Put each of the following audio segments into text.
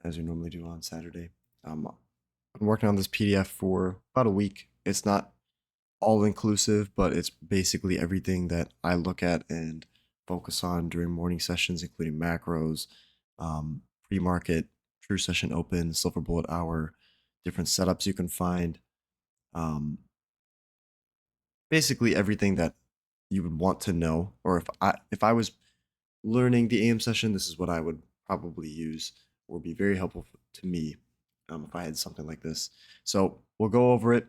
as we normally do on Saturday. I've been working on this PDF for about a week. It's not all inclusive, but it's basically everything that I look at and focus on during morning sessions, including macros, pre-market, true session open, silver bullet hour, different setups you can find. Basically everything that you would want to know, or if I was learning the AM session, this is what I would probably use, or be very helpful to me if I had something like this. So we'll go over it.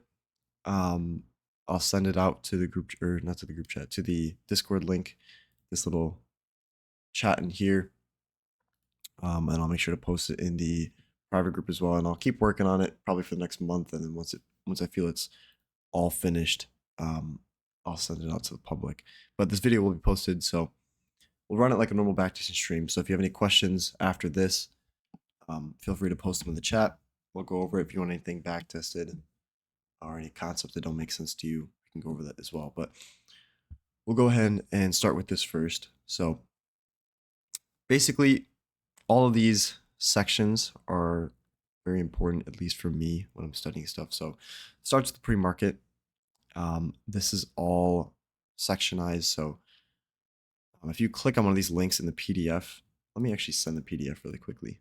I'll send it out to the group, or not to the group chat, to the Discord link, this little chat in here. And I'll make sure to post it in the private group as well. And I'll keep working on it probably for the next month. And then once I feel it's all finished, I'll send it out to the public. But this video will be posted, so we'll run it like a normal backtesting stream. So if you have any questions after this, feel free to post them in the chat. We'll go over it. If you want anything backtested or any concepts that don't make sense to you, we can go over that as well. But we'll go ahead and start with this first. So basically, all of these sections are very important, at least for me when I'm studying stuff. So it starts with the pre-market. This is all sectionized. So if you click on one of these links in the PDF, let me actually send the PDF really quickly.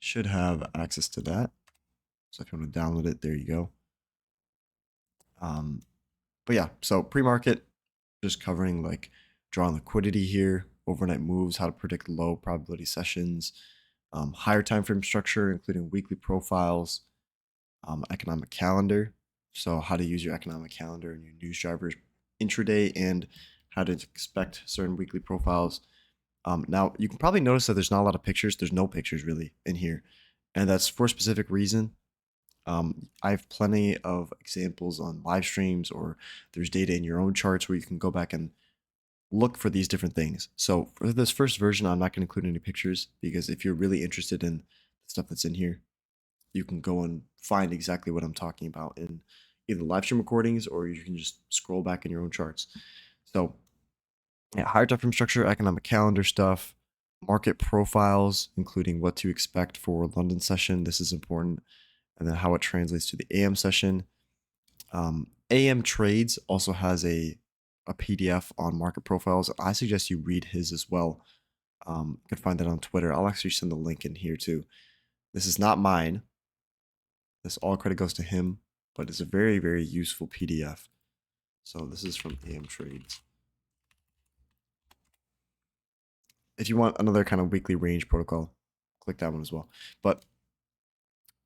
Should have access to that. So if you want to download it, there you go. But yeah, so pre-market, just covering like drawing liquidity here, overnight moves, how to predict low probability sessions, higher time frame structure, including weekly profiles, economic calendar. So how to use your economic calendar and your news drivers intraday, and how to expect certain weekly profiles. Now you can probably notice that there's not a lot of pictures. There's no pictures really in here, and that's for a specific reason. I have plenty of examples on live streams, or there's data in your own charts where you can go back and look for these different things. So for this first version, I'm not going to include any pictures, because if you're really interested in the stuff that's in here, you can go and find exactly what I'm talking about in either live stream recordings, or you can just scroll back in your own charts. So yeah, higher time frame structure, economic calendar stuff, market profiles, including what to expect for London session. This is important. And then how it translates to the AM session. AM Trades also has a PDF on market profiles. I suggest you read his as well. You can find that on Twitter. I'll actually send the link in here too. This is not mine. This all credit goes to him, but it's a very, very useful PDF. So this is from AM Trades. If you want another kind of weekly range protocol, click that one as well. But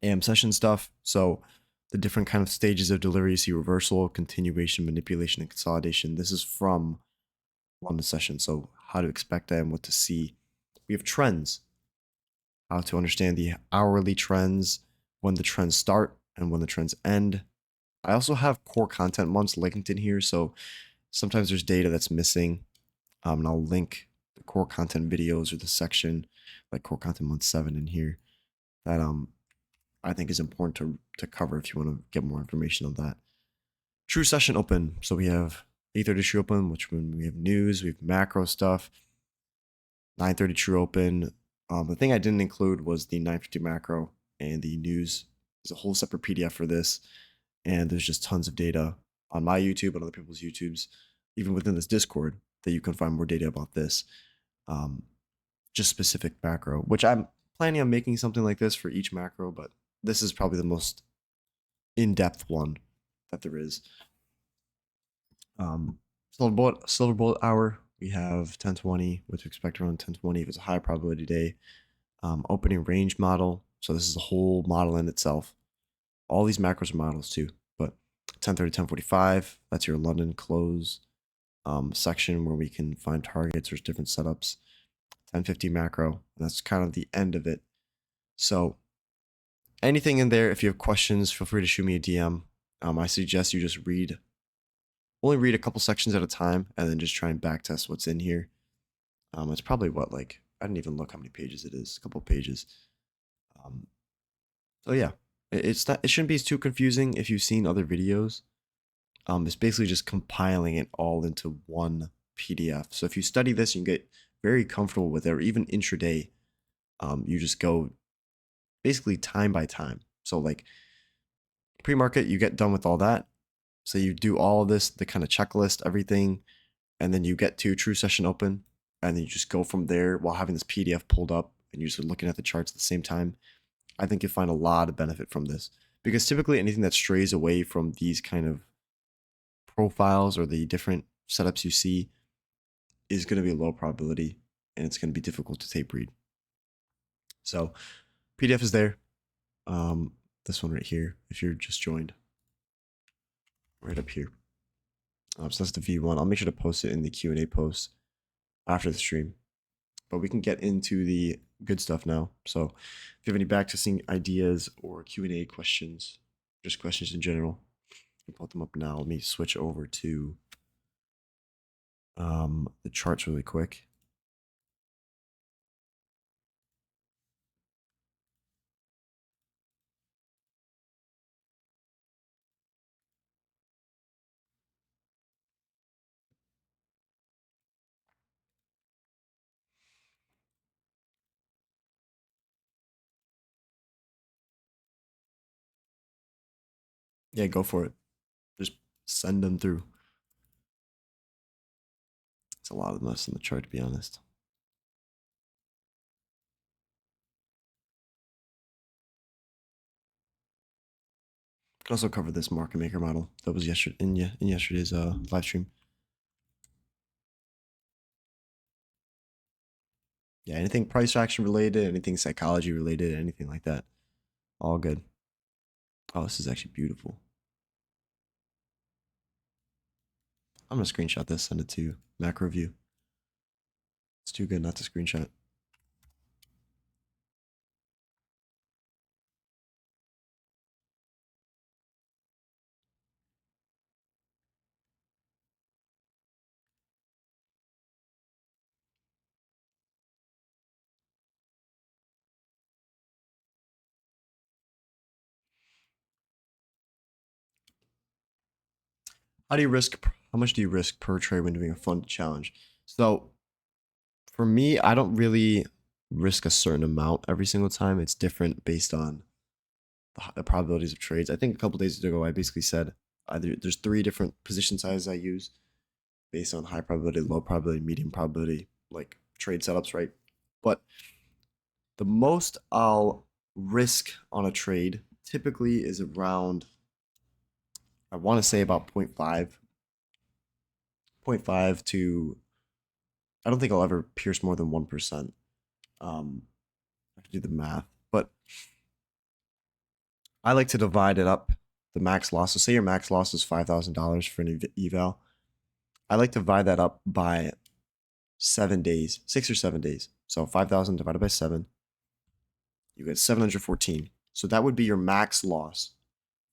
AM session stuff. So the different kind of stages of delivery, you see reversal, continuation, manipulation, and consolidation. This is from London session. So how to expect that and what to see. We have trends, how to understand the hourly trends, when the trends start and when the trends end. I also have core content months linked in here. So sometimes there's data that's missing. And I'll link the core content videos, or the section like core content month 7 in here, that I think is important to cover if you want to get more information on that. True session open. So we have 8:30 true open, which when we have news, we have macro stuff. 9:30 true open. The thing I didn't include was the 9:50 macro and the news. There's a whole separate PDF for this, and there's just tons of data on my YouTube and other people's YouTubes, even within this Discord, that you can find more data about this. Just specific macro, which I'm planning on making something like this for each macro, but this is probably the most in-depth one that there is. Silver bullet hour, we have 1020, what to expect around 1020 if it's a high probability day. Opening range model, so this is a whole model in itself. All these macros are models too, but 1030, 1045, that's your London close section where we can find targets. There's different setups. 1050 macro, and that's kind of the end of it. So anything in there, if you have questions, feel free to shoot me a DM. I suggest you just only read a couple sections at a time, and then just try and backtest what's in here. It's probably I didn't even look how many pages it is, a couple pages. So yeah, it shouldn't be too confusing if you've seen other videos. It's basically just compiling it all into one PDF. So if you study this, you can get very comfortable with it, or even intraday, you just go basically time by time. So like pre-market, you get done with all that. So you do all of this, the kind of checklist, everything, and then you get to true session open, and then you just go from there while having this PDF pulled up and you're just looking at the charts at the same time. I think you'll find a lot of benefit from this, because typically anything that strays away from these kind of profiles or the different setups you see is going to be a low probability, and it's going to be difficult to tape read. So PDF is there. This one right here, if you're just joined, right up here. So that's the V1. I'll make sure to post it in the Q&A post after the stream. But we can get into the good stuff now. So if you have any backtesting ideas or Q&A questions, just questions in general, you can put them up now. Let me switch over to the charts really quick. Yeah, go for it. Just send them through. It's a lot of mess in the chart, to be honest. Can also cover this market maker model that was in yesterday's live stream. Yeah, anything price action related, anything psychology related, anything like that, all good. Oh, this is actually beautiful. I'm gonna screenshot this, send it to macro view. It's too good not to screenshot. How much do you risk per trade when doing a funded challenge? So for me, I don't really risk a certain amount every single time. It's different based on the probabilities of trades. I think a couple days ago, I basically said there's 3 different position sizes I use based on high probability, low probability, medium probability, like trade setups, right? But the most I'll risk on a trade typically is around, I want to say about 0.5 to, I don't think I'll ever pierce more than 1%. I have to do the math, but I like to divide it up, the max loss. So say your max loss is $5,000 for an eval. I like to divide that up by 7 days, 6 or 7 days. So 5,000 divided by 7, you get 714. So that would be your max loss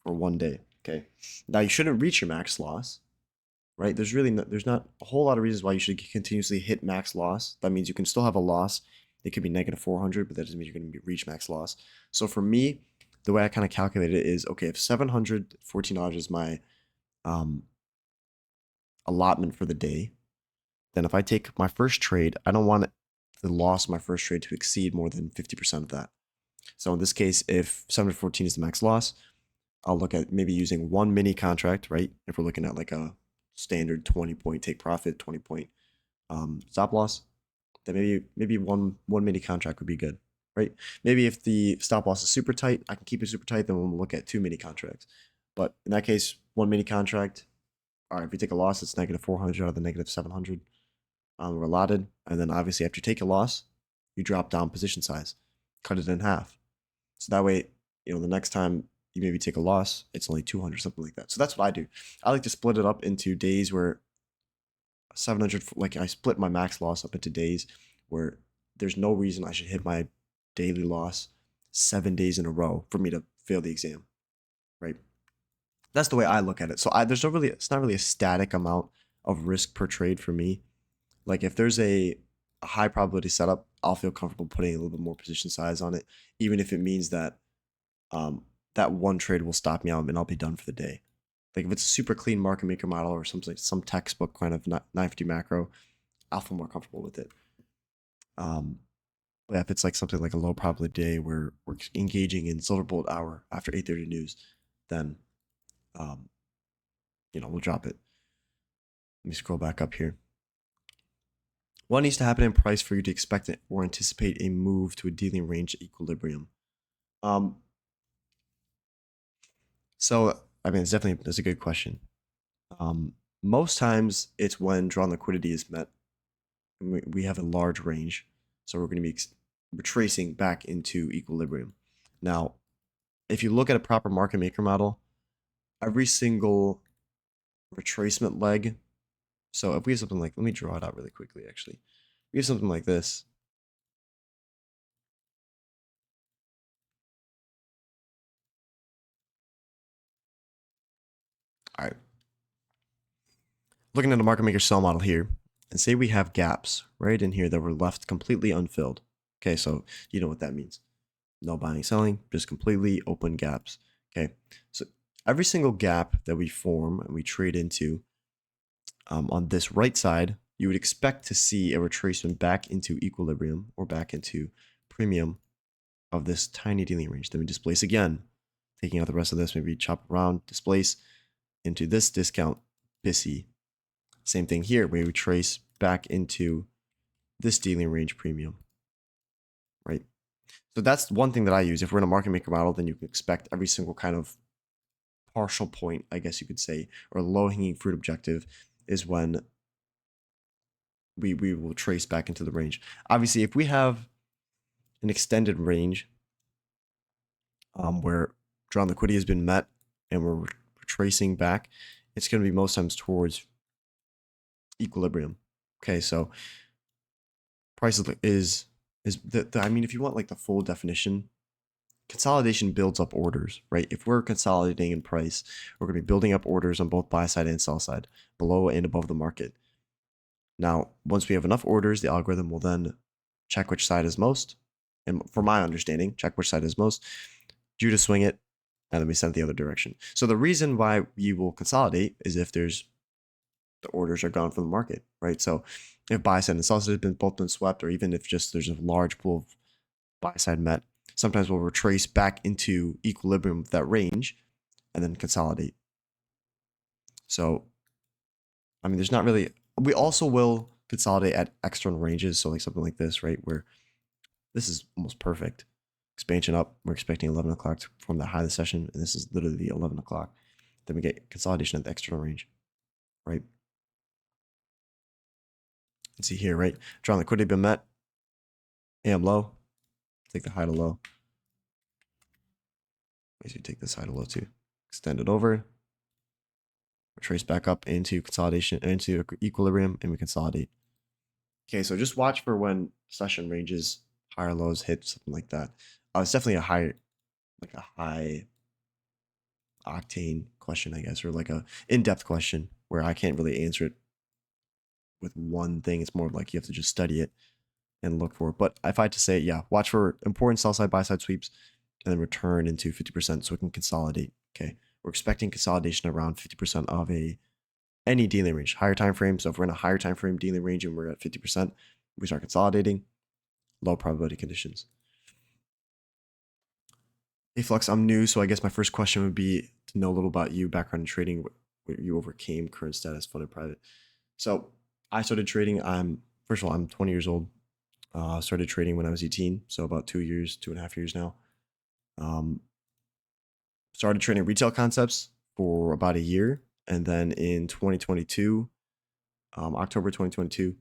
for 1 day. Okay. Now you shouldn't reach your max loss, right? There's not a whole lot of reasons why you should continuously hit max loss. That means you can still have a loss. It could be negative 400, but that doesn't mean you're going to reach max loss. So for me, the way I kind of calculate it is, okay, if $714 is my allotment for the day, then if I take my first trade, I don't want the loss of my first trade to exceed more than 50% of that. So in this case, if 714 is the max loss, I'll look at maybe using one mini contract, right? If we're looking at like a standard 20-point take profit, 20-point stop loss, then maybe one mini contract would be good, right? Maybe if the stop loss is super tight, I can keep it super tight, then we'll look at 2 mini contracts. But in that case, 1 mini contract, all right, if we take a loss, it's negative 400 out of the negative 700. We're allotted, and then obviously after you take a loss, you drop down position size, cut it in half. So that way, the next time you maybe take a loss, it's only 200, something like that. So that's what I do. I like to split it up into days where 700, like I split my max loss up into days where there's no reason I should hit my daily loss 7 days in a row for me to fail the exam, right? That's the way I look at it. So it's not really a static amount of risk per trade for me. Like if there's a high probability setup, I'll feel comfortable putting a little bit more position size on it, even if it means that that one trade will stop me out and I'll be done for the day. Like if it's a super clean market maker model or some textbook kind of 950 macro, I'll feel more comfortable with it. But if it's like something like a low probability day where we're engaging in silver bullet hour after 8:30 news, then we'll drop it. Let me scroll back up here. What needs to happen in price for you to expect it or anticipate a move to a dealing range equilibrium? So I mean, that's a good question. Most times it's when drawn liquidity is met. We have a large range, so we're going to be retracing back into equilibrium. Now, if you look at a proper market maker model, every single retracement leg. So if we have something like, let me draw it out really quickly. Actually, we have something like this. All right. Looking at the market maker sell model here, and say we have gaps right in here that were left completely unfilled. Okay, so you know what that means. No buying, selling, just completely open gaps. Okay, so every single gap that we form and we trade into on this right side, you would expect to see a retracement back into equilibrium or back into premium of this tiny dealing range. Then we displace again, taking out the rest of this, maybe chop around, displace into this discount BISI. Same thing here, where we trace back into this dealing range premium, right? So that's one thing that I use. If we're in a market maker model, then you can expect every single kind of partial point, I guess you could say, or low hanging fruit objective is when we will trace back into the range. Obviously, if we have an extended range where drawn liquidity has been met and we're tracing back, it's going to be most times towards equilibrium. Okay, so price is I mean, if you want like the full definition, consolidation builds up orders, right? If we're consolidating in price, we're going to be building up orders on both buy side and sell side, below and above the market. Now, once we have enough orders, the algorithm will then check which side is most. And from my understanding, check which side is most, due to swing it, and then we send it the other direction. So the reason why you will consolidate is if the orders are gone from the market, right? So if buy side and sell side have both been swept, or even if just there's a large pool of buy side met, sometimes we'll retrace back into equilibrium with that range and then consolidate. So, I mean, there's not really, we also will consolidate at external ranges. So like something like this, right? Where this is almost perfect. Expansion up, we're expecting 11 o'clock from the high of the session, and this is literally the 11 o'clock. Then we get consolidation at the external range, right? Let's see here, right? Drawn liquidity been met. AM low. Take the high to low. Basically take this high to low too. Extend it over. Trace back up into consolidation, into equilibrium, and we consolidate. Okay, so just watch for when session ranges, higher lows hit, something like that. It's definitely a high octane question, I guess, or like a in-depth question where I can't really answer it with one thing. It's more like you have to just study it and look for it. But if I had to say, yeah, watch for important sell side, buy side sweeps, and then return into 50% so we can consolidate. Okay, we're expecting consolidation around 50% of any dealing range, higher time frame. So if we're in a higher time frame dealing range and we're at 50%, we start consolidating. Low probability conditions. Hey Flux, I'm new, so I guess my first question would be to know a little about you, background in trading, what you overcame, current status, funded private. So I started trading. First of all, I'm 20 years old. Started trading when I was 18, so about 2.5 years now. Started trading retail concepts for about a year, and then in 2022, October 2022,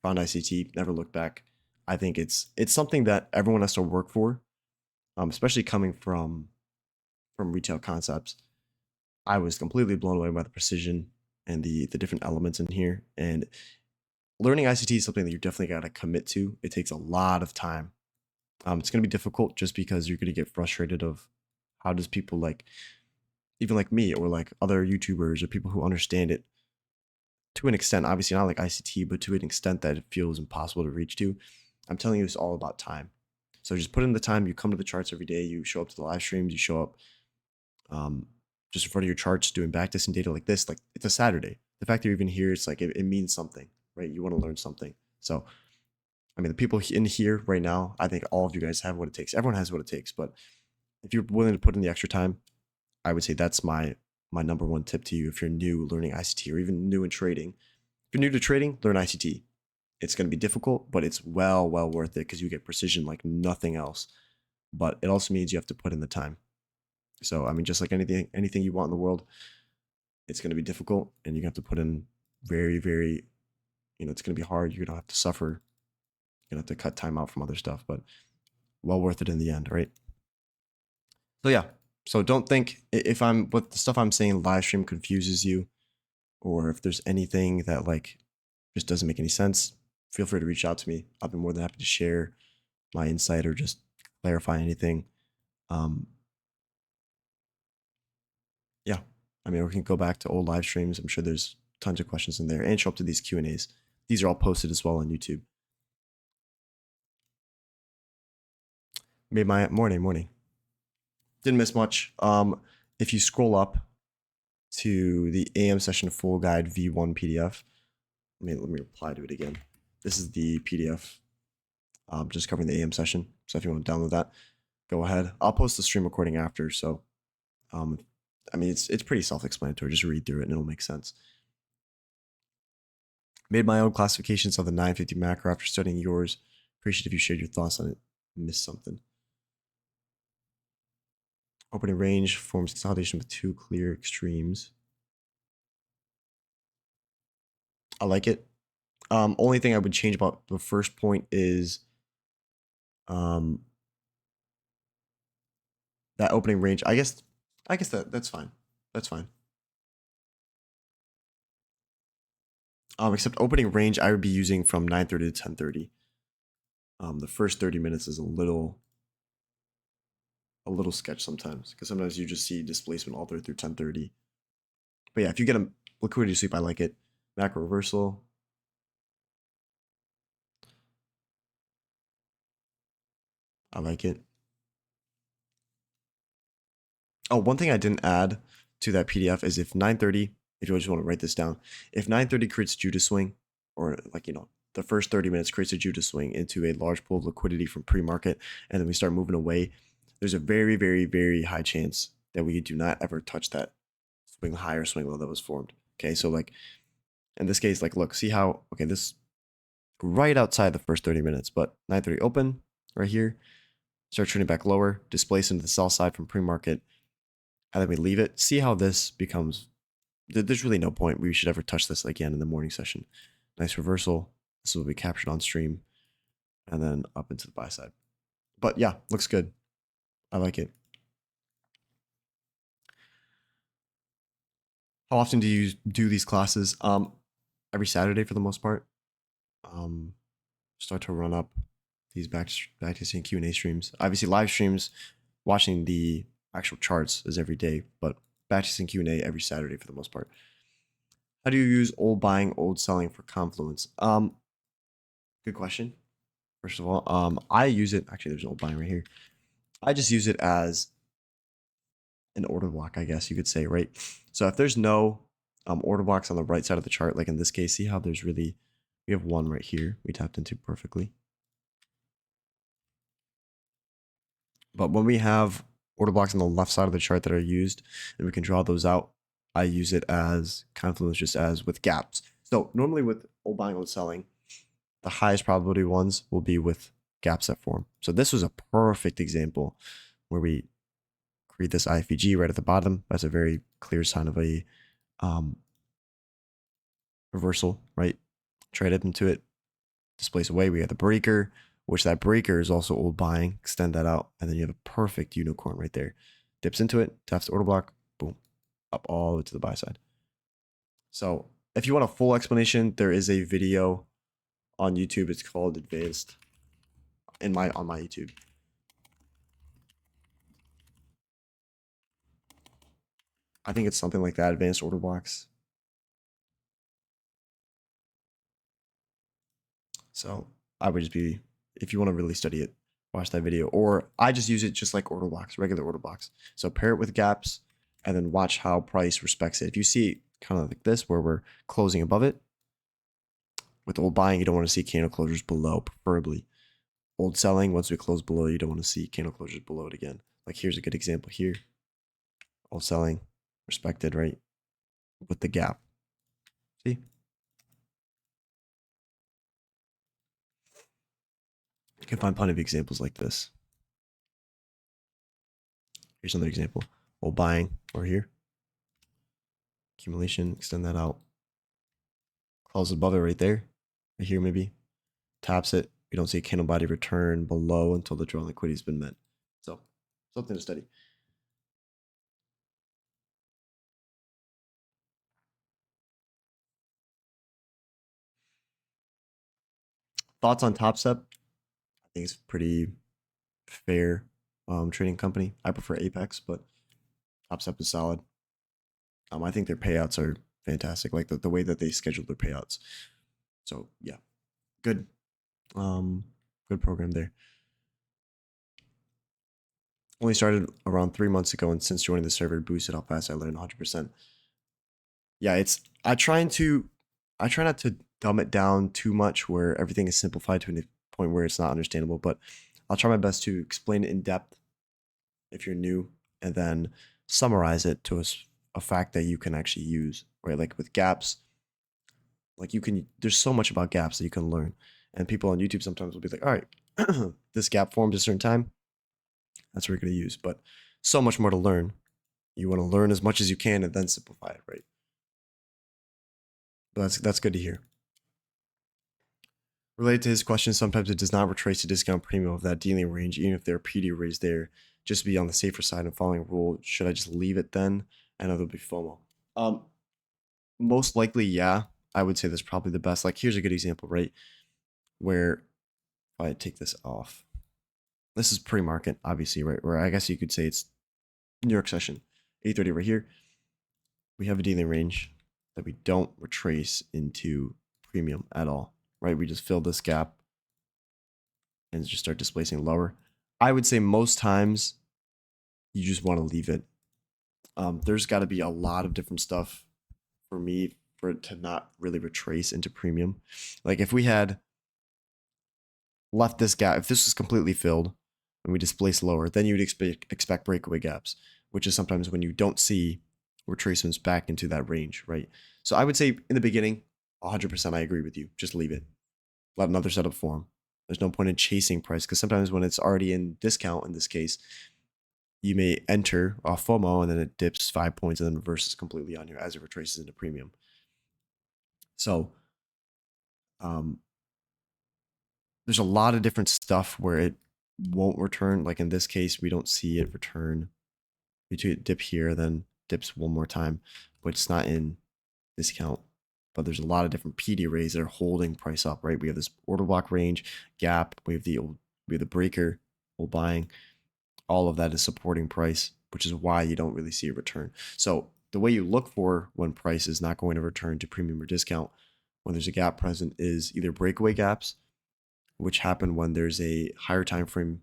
found ICT. Never looked back. I think it's something that everyone has to work for, especially coming from retail concepts. I was completely blown away by the precision and the different elements in here. And learning ICT is something that you definitely got to commit to. It takes a lot of time. It's going to be difficult just because you're going to get frustrated of how does people like, even like me or like other YouTubers or people who understand it to an extent, obviously not like ICT, but to an extent that it feels impossible to reach to. I'm telling you, it's all about time. So just put in the time. You come to the charts every day. You show up to the live streams. You show up just in front of your charts doing backtesting data like this. Like it's a Saturday. The fact that you're even here, it's like it means something, right? You want to learn something. So I mean, the people in here right now, I think all of you guys have what it takes. Everyone has what it takes, but if you're willing to put in the extra time, I would say that's my number one tip to you if you're new learning ICT or even new in trading. If you're new to trading, learn ICT. It's going to be difficult, but it's well worth it because you get precision like nothing else. But it also means you have to put in the time. So, I mean, just like anything you want in the world, it's going to be difficult and you have to put in very, it's going to be hard. You're going to have to suffer. You're going to have to cut time out from other stuff, but well worth it in the end, right? So yeah, so don't think if what the stuff I'm saying live stream confuses you, or if there's anything that like just doesn't make any sense, feel free to reach out to me. I'll be more than happy to share my insight or just clarify anything. Yeah, I mean, we can go back to old live streams. I'm sure there's tons of questions in there, and show up to these Q&As. These are all posted as well on YouTube. Made my morning. Didn't miss much. If you scroll up to the AM session full guide V1 PDF, let me reply to it again. This is the PDF, just covering the AM session. So if you want to download that, go ahead. I'll post the stream recording after. So, I mean, it's pretty self-explanatory. Just read through it and it'll make sense. Made my own classifications of the 950 macro after studying yours. Appreciate if you shared your thoughts on it. Missed something. Opening range forms consolidation with two clear extremes. I like it. Only thing I would change about the first point is that opening range. I guess that's fine. That's fine. Except opening range, I would be using from 9:30 to 10:30. The first 30 minutes is a little sketch sometimes because sometimes you just see displacement all the way through 10:30. But yeah, if you get a liquidity sweep, I like it. Macro reversal. I like it. Oh, one thing I didn't add to that PDF is if 9:30, if you just want to write this down, if 9:30 creates Judas swing, or like, the first 30 minutes creates a Judas swing into a large pool of liquidity from pre-market, and then we start moving away, there's a very, very, very high chance that we do not ever touch that swing high or swing low that was formed. Okay, so like in this case, like look, see how, okay, this right outside the first 30 minutes, but 9:30 open right here, start turning back lower, displace into the sell side from pre-market, and then we leave it. See how this becomes, there's really no point we should ever touch this again in the morning session. Nice reversal. This will be captured on stream and then up into the buy side. But yeah, looks good. I like it. How often do you do these classes? Every Saturday for the most part. Start to run up these backtesting Q&A streams. Obviously, live streams, watching the actual charts is every day, but backtesting Q&A every Saturday for the most part. How do you use old buying, old selling for confluence? Good question. First of all, I use it. Actually, there's an old buying right here. I just use it as an order block, I guess you could say, right? So if there's no order blocks on the right side of the chart, like in this case, see how we have one right here we tapped into perfectly. But when we have order blocks on the left side of the chart that are used and we can draw those out, I use it as confluence just as with gaps. So normally with old buying, old selling, the highest probability ones will be with gaps that form. So this was a perfect example where we create this IFVG right at the bottom. That's a very clear sign of a reversal, right? Trade up into it, displace away. We have the breaker, which that breaker is also old buying. Extend that out, and then you have a perfect unicorn right there. Dips into it, taps the order block, boom, up all the way to the buy side. So if you want a full explanation, there is a video on YouTube. It's called Advanced on my YouTube. I think it's something like that, Advanced Order Blocks. So I would just be, if you want to really study it, watch that video. Or I just use it just like order blocks, regular order blocks. So pair it with gaps and then watch how price respects it. If you see kind of like this where we're closing above it, With old buying, you don't want to see candle closures below, preferably. Old selling, once we close below, you don't want to see candle closures below it again. Like here's a good example here. Old selling, respected, right? With the gap. See? You can find plenty of examples like this. Here's another example. Old buying over here. Accumulation, extend that out. Close above it right there. Right here maybe. Taps it. We don't see a candle body return below until the draw on liquidity has been met. So something to study. Thoughts on Top Step? I think it's pretty fair trading company. I prefer Apex, but Top Step is solid. I think their payouts are fantastic, like the way that they schedule their payouts. So yeah, good, good program there. Only started around 3 months ago, and since joining the server, boosted how fast I learned 100%. Yeah, I try not to dumb it down too much where everything is simplified to a point where it's not understandable, but I'll try my best to explain it in depth if you're new, and then summarize it to a fact that you can actually use, right? Like with gaps, like there's so much about gaps that you can learn. And people on YouTube sometimes will be like, all right, this gap formed a certain time. That's what we're going to use. But so much more to learn. You want to learn as much as you can and then simplify it, right? But that's good to hear. Related to his question, sometimes it does not retrace the discount premium of that dealing range, even if there are PD arrays there. Just to be on the safer side and following a rule, should I just leave it then? I know there'll be FOMO. Most likely, yeah. I would say that's probably the best. Like, here's a good example, right? Where if I take this off, this is pre-market, obviously, right? Where I guess you could say it's New York session, 8:30 right here. We have a dealing range that we don't retrace into premium at all, right? We just fill this gap and just start displacing lower. I would say most times you just want to leave it. There's got to be a lot of different stuff for me for it to not really retrace into premium. Like if we had left this gap, if this was completely filled and we displace lower, then you'd expect breakaway gaps, which is sometimes when you don't see retracements back into that range, right? So I would say in the beginning, 100% I agree with you. Just leave it. Let another setup form. There's no point in chasing price because sometimes when it's already in discount, in this case, you may enter off FOMO and then it dips 5 points and then reverses completely on you as it retraces into premium. So there's a lot of different stuff where it won't return. Like in this case, we don't see it return. We dip here, then dips one more time, but it's not in discount. But there's a lot of different PD arrays that are holding price up, right? We have this order block range, gap, we have the breaker, old buying. All of that is supporting price, which is why you don't really see a return. So the way you look for when price is not going to return to premium or discount when there's a gap present is either breakaway gaps, which happen when there's a higher time frame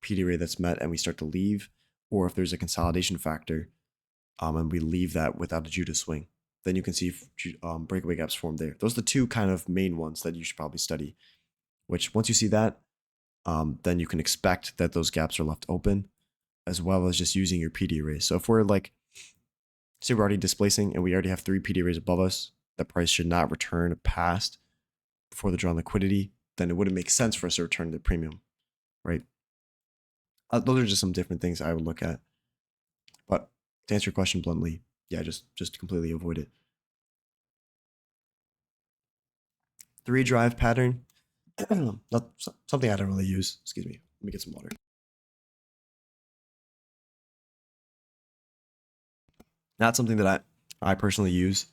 PD array that's met and we start to leave, or if there's a consolidation factor and we leave that without a Judas swing, then you can see breakaway gaps form there. Those are the two kind of main ones that you should probably study, which once you see that, then you can expect that those gaps are left open, as well as just using your PD arrays. So if we're like, say we're already displacing and we already have 3 PD arrays above us, the price should not return past before the draw on liquidity, then it wouldn't make sense for us to return to the premium, right? Those are just some different things I would look at. But to answer your question bluntly, yeah, just completely avoid it. 3 drive pattern, not something I don't really use. Excuse me. Let me get some water. Not something that I personally use.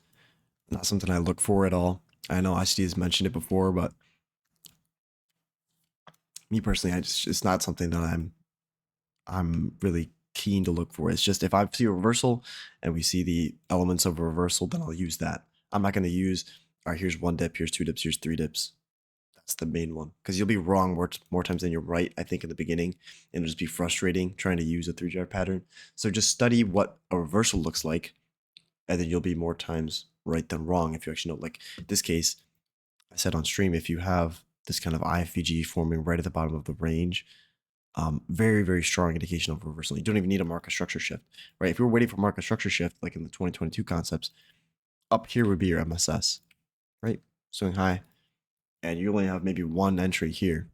Not something I look for at all. I know ICT has mentioned it before, but me personally, it's not something that I'm really keen to look for. It's just if I see a reversal and we see the elements of a reversal, then I'll use that. I'm not going to use, all right, here's 1 dip, here's 2 dips, here's 3 dips. That's the main one, because you'll be wrong more times than you're right, I think, in the beginning, and it'll just be frustrating trying to use a 3 drive pattern. So just study what a reversal looks like, and then you'll be more times right than wrong if you actually know. Like this case, I said on stream, if you have this kind of IFVG forming right at the bottom of the range, very, very strong indication of reversal. You don't even need a market structure shift, right? If you're waiting for market structure shift, like in the 2022 concepts, up here would be your MSS, right? Swing high, and you only have maybe one entry here.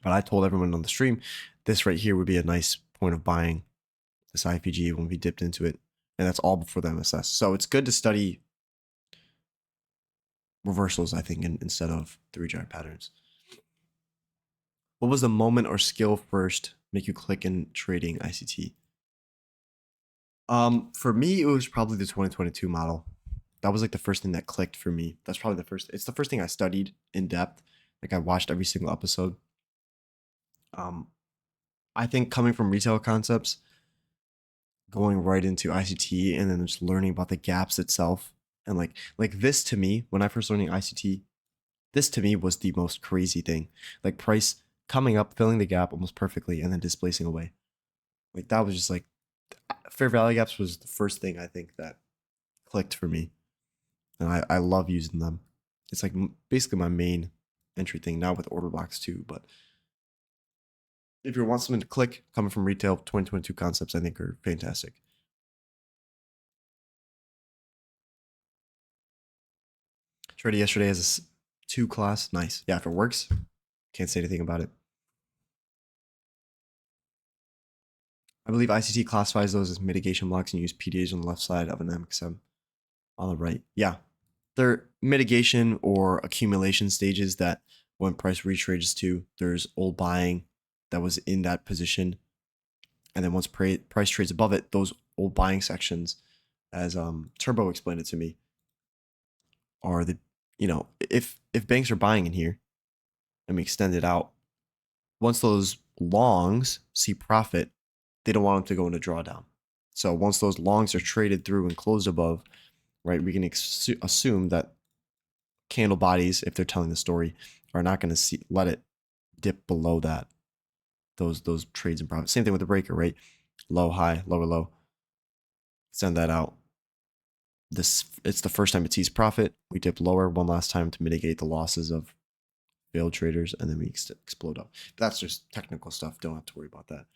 But I told everyone on the stream, this right here would be a nice point of buying this IFVG when we dipped into it, and that's all before the MSS. So it's good to study reversals, I think, instead of the regiant patterns. What was the moment or skill first make you click in trading ICT? For me, it was probably the 2022 model. That was like the first thing that clicked for me. That's probably it's the first thing I studied in depth. Like I watched every single episode. I think coming from retail concepts, going right into ICT and then just learning about the gaps itself. And like this to me, when I first learning ICT, this to me was the most crazy thing. Like price coming up, filling the gap almost perfectly, and then displacing away. Like that was just like fair value gaps was the first thing I think that clicked for me. And I love using them. It's like basically my main entry thing now with order blocks too. But if you want something to click coming from retail, 2022 concepts I think are fantastic. Traded yesterday as a 2 class. Nice. Yeah, if it works, can't say anything about it. I believe ICT classifies those as mitigation blocks and use PDAs on the left side of an MXM on the right. Yeah, they're mitigation or accumulation stages that when price retrades to, there's old buying that was in that position. And then once price trades above it, those old buying sections, as Turbo explained it to me, are the, if banks are buying in here, let me extend it out. Once those longs see profit, they don't want them to go into drawdown. So once those longs are traded through and closed above, right, we can assume that candle bodies, if they're telling the story, are not going to let it dip below that, those trades and profit. Same thing with the breaker, right? Low, high, lower, low. Send that out. It's the first time it sees profit. We dip lower one last time to mitigate the losses of failed traders, and then we explode up. But that's just technical stuff. Don't have to worry about that.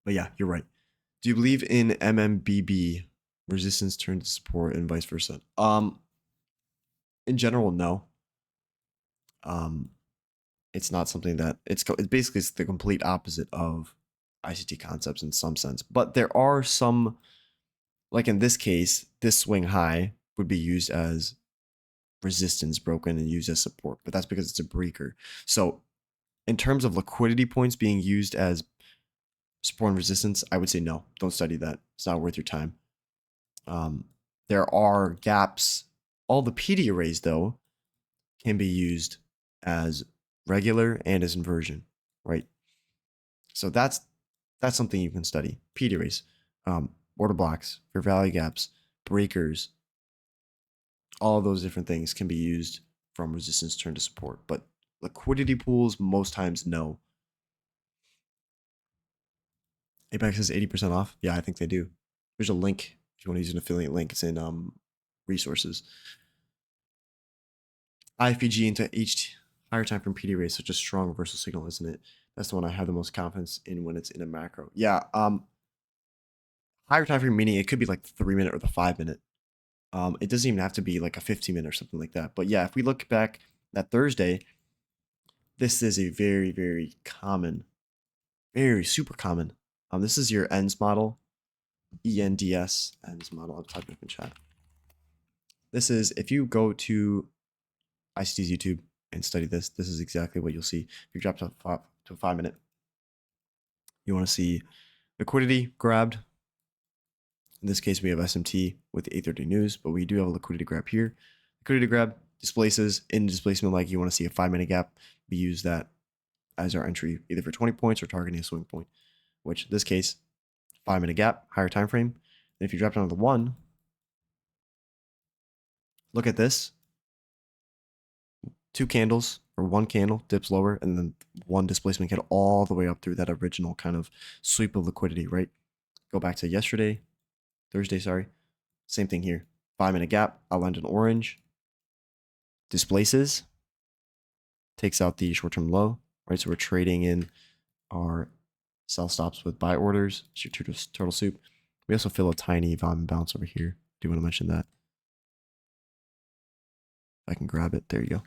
But yeah, you're right. Do you believe in MMBB, resistance turned to support, and vice versa? In general, no. It's not something that it's basically the complete opposite of ICT concepts in some sense. But there are some, like in this case, this swing high would be used as resistance broken and used as support, but that's because it's a breaker. So in terms of liquidity points being used as support and resistance, I would say no, don't study that. It's not worth your time. There are gaps. All the PD arrays, though, can be used as regular and as inversion, right? So that's something you can study. PD arrays, order blocks, fair value gaps, breakers, all of those different things can be used from resistance turn to support. But liquidity pools, most times, no. Apex is 80% off. Yeah, I think they do. There's a link if you want to use an affiliate link. It's in resources. IFVG into higher time from PD arrays, such a strong reversal signal, isn't it? That's the one I have the most confidence in when it's in a macro. Yeah. Higher time frame meaning it could be like the 3-minute or the 5-minute. It doesn't even have to be like a 15-minute or something like that. But yeah, if we look back at Thursday, this is a very, very common, very super common. This is your ENDS model, ENDS ENDS model. I'll type it in chat. This is, if you go to ICT's YouTube and study this, this is exactly what you'll see. If you drop to a 5-minute, you want to see liquidity grabbed. In this case, we have SMT with the 830 news, but we do have a liquidity grab here. Liquidity grab displaces in displacement leg. You want to see a 5-minute gap. We use that as our entry either for 20 points or targeting a swing point, which in this case, 5-minute gap, higher time frame. And if you drop down to the 1, look at this. 2 candles or 1 candle dips lower, and then 1 displacement get all the way up through that original kind of sweep of liquidity, right? Go back to Thursday, sorry. Same thing here. 5-minute gap, outlined in orange. displaces, takes out the short-term low, right? So we're trading in our sell stops with buy orders. It's your turtle soup. We also feel a tiny volume bounce over here. Do you want to mention that? If I can grab it. There you go.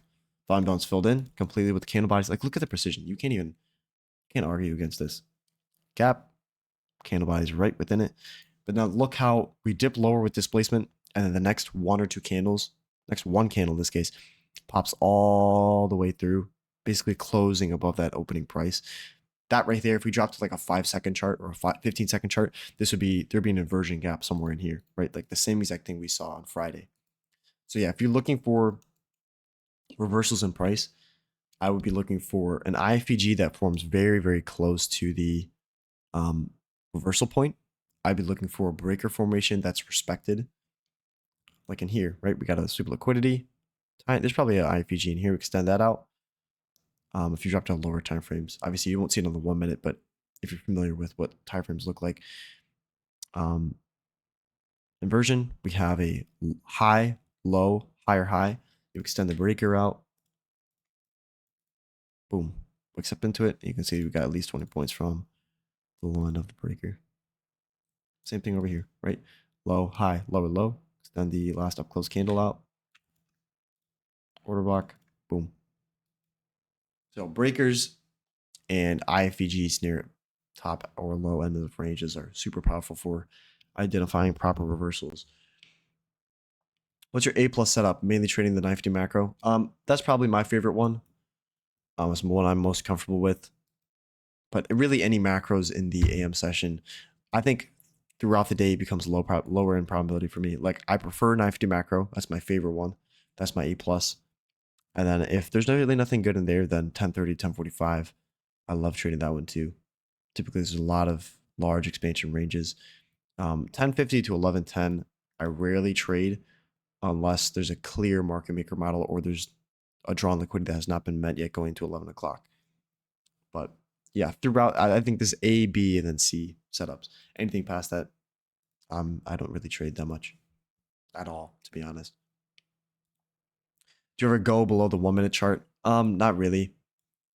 Volume bounce filled in completely with the candle bodies. Like, look at the precision. You can't argue against this. Gap, candle bodies right within it. But now look how we dip lower with displacement, and then the next one or two candles, next one candle in this case, pops all the way through, basically closing above that opening price. That right there, if we dropped to like a 5-second chart or a 15-second chart, there'd be an inversion gap somewhere in here, right? Like the same exact thing we saw on Friday. So yeah, if you're looking for reversals in price, I would be looking for an IFVG that forms very, very close to the reversal point. I'd be looking for a breaker formation that's respected. Like in here, right? We got a super liquidity. There's probably an IFVG in here. Extend that out. If you drop down lower time frames, obviously you won't see it on the 1 minute, but if you're familiar with what time frames look like, inversion, we have a high, low, higher high. You extend the breaker out. Boom. We step into it. You can see we got at least 20 points from the low end of the breaker. Same thing over here, right? Low, high, lower, low. Extend the last up close candle out. Order block. Boom. So breakers and IFVGs near top or low end of the ranges are super powerful for identifying proper reversals. What's your A+ setup? Mainly trading the 950 macro. That's probably my favorite one. It's the one I'm most comfortable with. But really, any macros in the AM session, I think throughout the day it becomes lower in probability for me. Like I prefer 950 macro. That's my favorite one. That's my A+. And then if there's really nothing good in there, then 1030, 1045. I love trading that one too. Typically, there's a lot of large expansion ranges. 1050 to 1110, I rarely trade unless there's a clear market maker model or there's a drawn liquidity that has not been met yet going to 11 o'clock. But yeah, throughout, I think this A, B, and then C setups. Anything past that, I don't really trade that much at all, to be honest. Do you ever go below the 1 minute chart? Not really.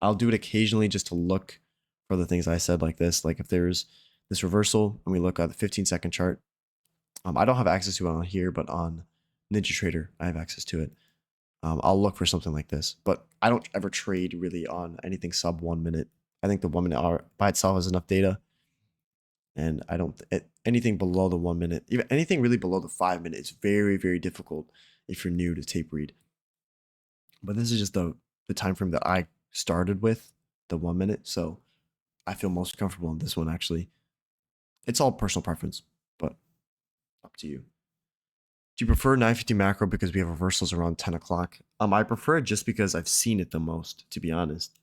I'll do it occasionally just to look for the things I said like this. Like if there's this reversal and we look at the 15-second chart, I don't have access to it on here, but on NinjaTrader, I have access to it. I'll look for something like this, but I don't ever trade really on anything sub 1 minute. I think the 1 minute hour by itself has enough data. And I don't, anything below the 1 minute, even anything really below the 5 minute, it's very, very difficult if you're new to tape read. But this is just the time frame that I started with, the 1 minute. So I feel most comfortable in this one, actually. It's all personal preference, but up to you. Do you prefer 950 macro because we have reversals around 10 o'clock? I prefer it just because I've seen it the most, to be honest.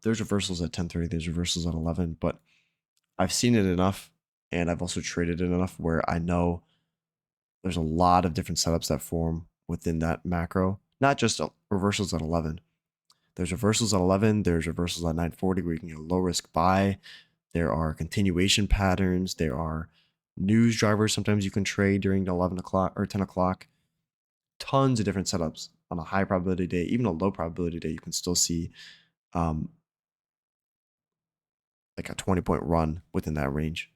There's reversals at 10:30, there's reversals at 11, but I've seen it enough, and I've also traded it enough where I know there's a lot of different setups that form within that macro, not just reversals at 11. There's reversals at 11, there's reversals at 940 where you can get a low risk buy. There are continuation patterns. There are news drivers sometimes you can trade during 11 o'clock or 10 o'clock. Tons of different setups on a high probability day, even a low probability day. You can still see like a 20-point run within that range.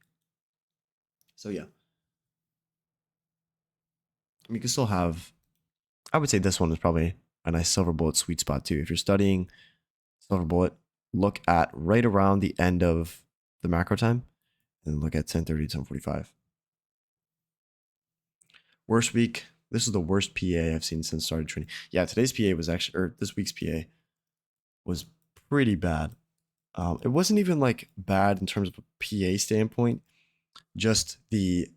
So yeah, you can still have, I would say this one is probably a nice silver bullet sweet spot too. If you're studying silver bullet, look at right around the end of the macro time and look at 10:30 to 10:45. Worst week. This is the worst PA I've seen since started trading. Yeah, today's PA was actually, or this week's PA was pretty bad. It wasn't even like bad in terms of a PA standpoint. Just the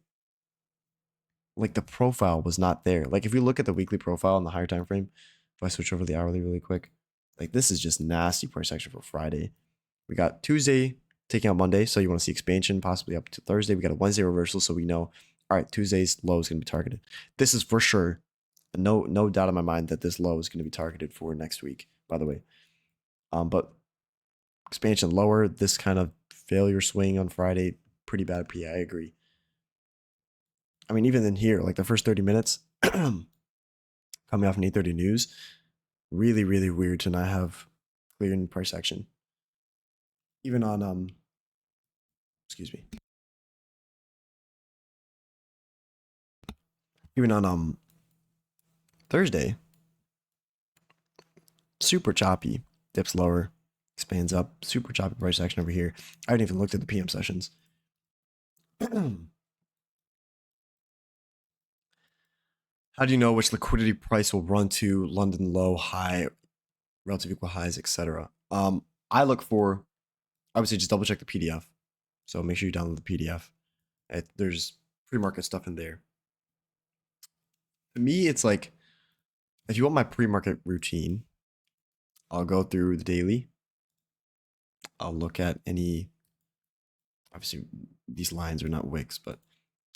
profile was not there. Like if you look at the weekly profile on the higher time frame, if I switch over the hourly really quick, like this is just nasty price action for Friday. We got Tuesday taking out Monday, so you want to see expansion possibly up to Thursday. We got a Wednesday reversal, so we know, all right, Tuesday's low is going to be targeted. This is for sure, no doubt in my mind that this low is going to be targeted for next week, by the way. But expansion lower, this kind of failure swing on Friday, pretty bad PA, I agree. I mean, even in here, like the first 30 minutes, coming off an 8:30 news. Really, really weird to not have clear in price action. Even on excuse me. Even on Thursday, super choppy, dips lower, expands up, super choppy price action over here. I haven't even looked at the PM sessions. How do you know which liquidity price will run to London low, high, relative equal highs, etc.? I look for, obviously, just double check the PDF. So make sure you download the PDF. There's pre-market stuff in there. To me, it's like, if you want my pre-market routine, I'll go through the daily. I'll look at any, obviously, these lines are not wicks, but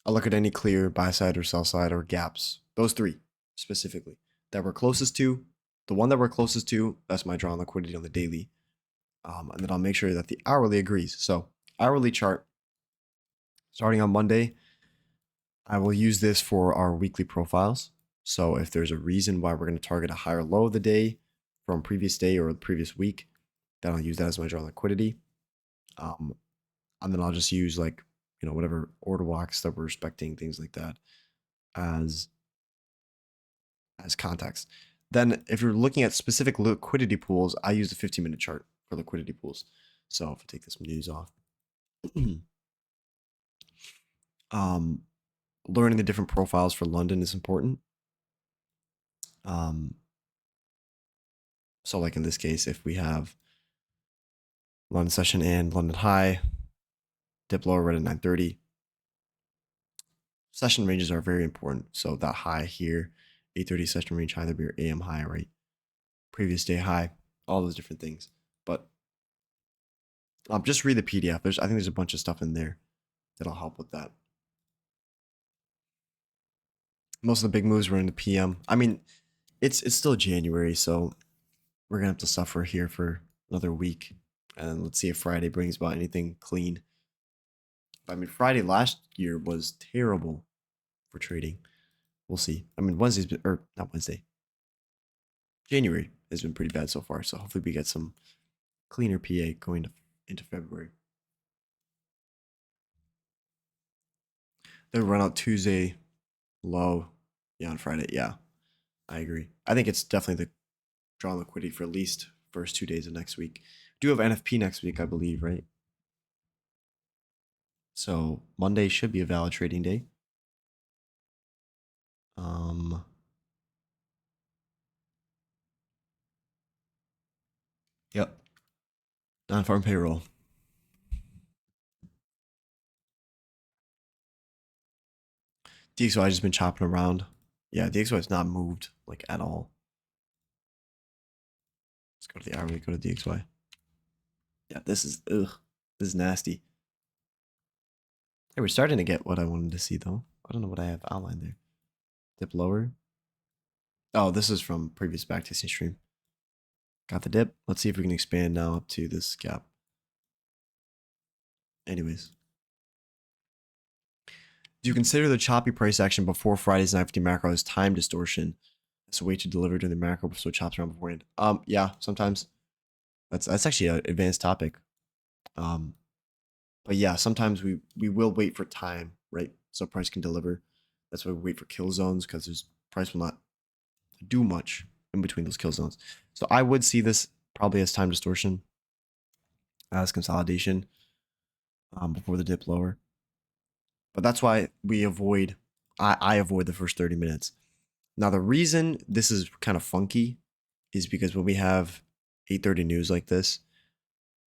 I'll look at any clear buy side or sell side or gaps. Those three specifically that we're closest to. The one that we're closest to, that's my draw on liquidity on the daily. And then I'll make sure that the hourly agrees. So hourly chart, starting on Monday, I will use this for our weekly profiles. So if there's a reason why we're going to target a higher low of the day from previous day or the previous week, then I'll use that as my draw on liquidity. And then I'll just use like, whatever order blocks that we're respecting, things like that as context. Then if you're looking at specific liquidity pools, I use the 15-minute chart for liquidity pools. So if I take this news off, learning the different profiles for London is important. So like in this case, if we have London session and London high, dip lower right at 9:30. Session ranges are very important. So that high here, 8:30 session range high, that'd be your AM high, right? Previous day high, all those different things. But just read the PDF. I think there's a bunch of stuff in there that'll help with that. Most of the big moves were in the PM. I mean, it's still January, so we're gonna have to suffer here for another week. And let's see if Friday brings about anything clean. I mean, Friday last year was terrible for trading. We'll see. I mean, not Wednesday. January has been pretty bad so far. So hopefully we get some cleaner PA going into February. Then run out Tuesday low. Yeah, on Friday. Yeah, I agree. I think it's definitely the draw on liquidity for at least first 2 days of next week. We do have NFP next week, I believe, right? So Monday should be a valid trading day. Yep. Non-farm payroll. DXY just been chopping around. Yeah, DXY has not moved like at all. Let's go to the hourly, go to DXY. Yeah, this is nasty. Hey, we're starting to get what I wanted to see though. I don't know what I have outlined there. Dip lower. Oh, this is from previous backtesting stream. Got the dip. Let's see if we can expand now up to this gap. Anyways. Do you consider the choppy price action before Friday's 950 macro as time distortion? It's a way to deliver during the macro so it chops around beforehand. Yeah, sometimes. That's actually an advanced topic. But yeah, sometimes we will wait for time, right? So price can deliver. That's why we wait for kill zones, because price will not do much in between those kill zones. So I would see this probably as time distortion, as consolidation before the dip lower. But that's why we avoid, I avoid the first 30 minutes. Now, the reason this is kind of funky is because when we have 8:30 news like this,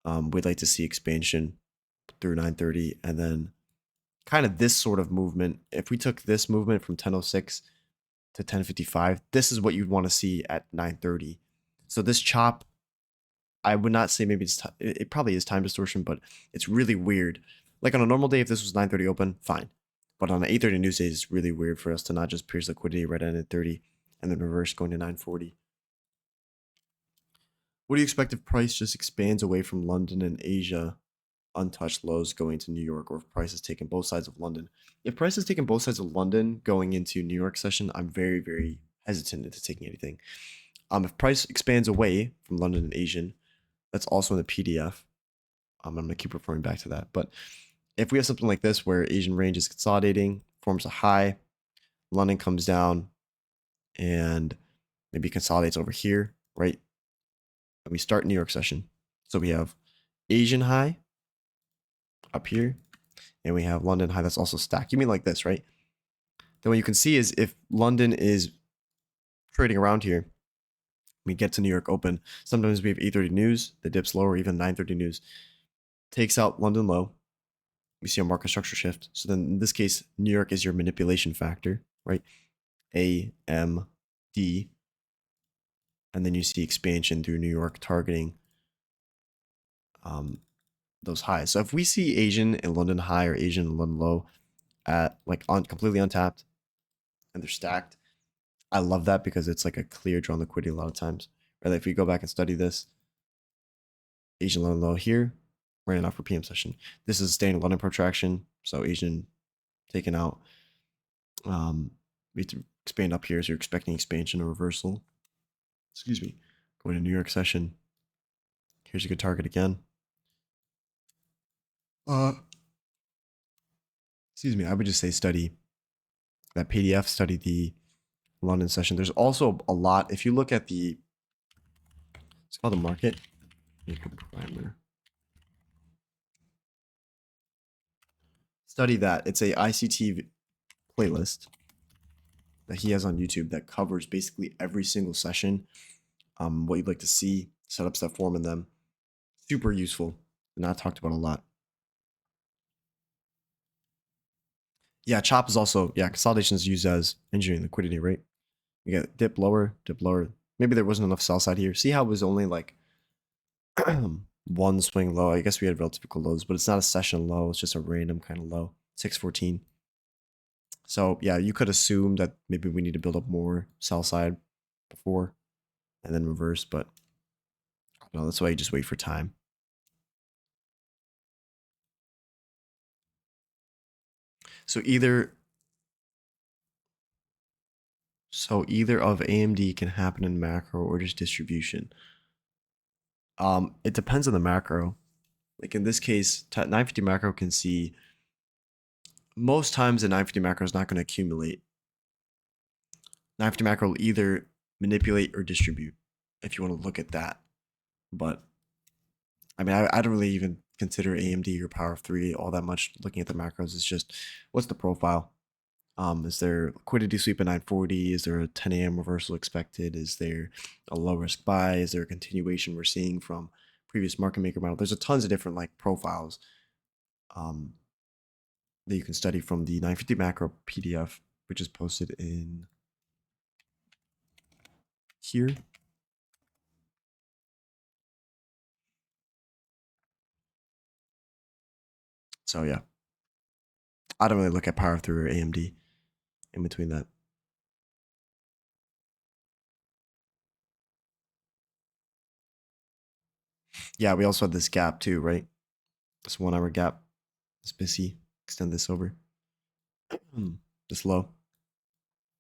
we'd like to see expansion through 9:30, and then kind of this sort of movement. If we took this movement from 10:06 to 10:55, this is what you'd want to see at 9:30. So this chop, I would not say maybe it probably is time distortion, but it's really weird. Like on a normal day, if this was 9:30 open, fine. But on an 8:30 news day, it's really weird for us to not just pierce liquidity right at 9:30 and then reverse going to 9:40. What do you expect if price just expands away from London and Asia, untouched lows going to New York, or if price is taking both sides of London? If price is taking both sides of London going into New York session, I'm very, very hesitant into taking anything. If price expands away from London and Asian, that's also in the PDF. I'm going to keep referring back to that. But if we have something like this where Asian range is consolidating, forms a high, London comes down and maybe consolidates over here, right? And we start New York session. So we have Asian high up here, and we have London high that's also stacked. You mean like this, right? Then what you can see is if London is trading around here, we get to New York open. Sometimes we have 8:30 news that dips lower, even 9:30 news takes out London low. We see a market structure shift. So then in this case, New York is your manipulation factor, right? A, M, D. And then you see expansion through New York targeting those highs. So if we see Asian and London high or Asian and London low at like completely untapped and they're stacked, I love that because it's like a clear drawn liquidity a lot of times. Right? Like if we go back and study this, Asian London low here, ran off for PM session. This is staying London protraction, so Asian taken out. We have to expand up here, so you're expecting expansion or reversal. Excuse me. Going to New York session. Here's a good target again. Excuse me. I would just say study that PDF, study the London session. There's also a lot. If you look at the, it's called the market. Make a primer. Study that. It's a ICT playlist that he has on YouTube that covers basically every single session, what you'd like to see, setups that form in them. Super useful. Not talked about a lot. Yeah, chop is also, consolidation is used as engineering liquidity, right? You get dip lower, dip lower. Maybe there wasn't enough sell side here. See how it was only like one swing low. I guess we had real typical lows, but it's not a session low. It's just a random kind of low, 614. So yeah, you could assume that maybe we need to build up more sell side before and then reverse, but no, that's why you just wait for time. So either of AMD can happen in macro or just distribution. It depends on the macro. Like in this case, 950 macro can see most times the 950 macro is not going to accumulate. 950 macro will either manipulate or distribute if you want to look at that. But I mean, I don't really even consider AMD or Power of 3 all that much looking at the macros. It's just what's the profile? Is there liquidity sweep at 940? Is there a 10 a.m. reversal expected? Is there a low risk buy? Is there a continuation we're seeing from previous market maker model? There's a tons of different like profiles that you can study from the 950 macro PDF, which is posted in here. So yeah, I don't really look at Power Through or AMD in between that. Yeah, we also had this gap too, right? This 1 hour gap. This BISI. Extend this over. This low.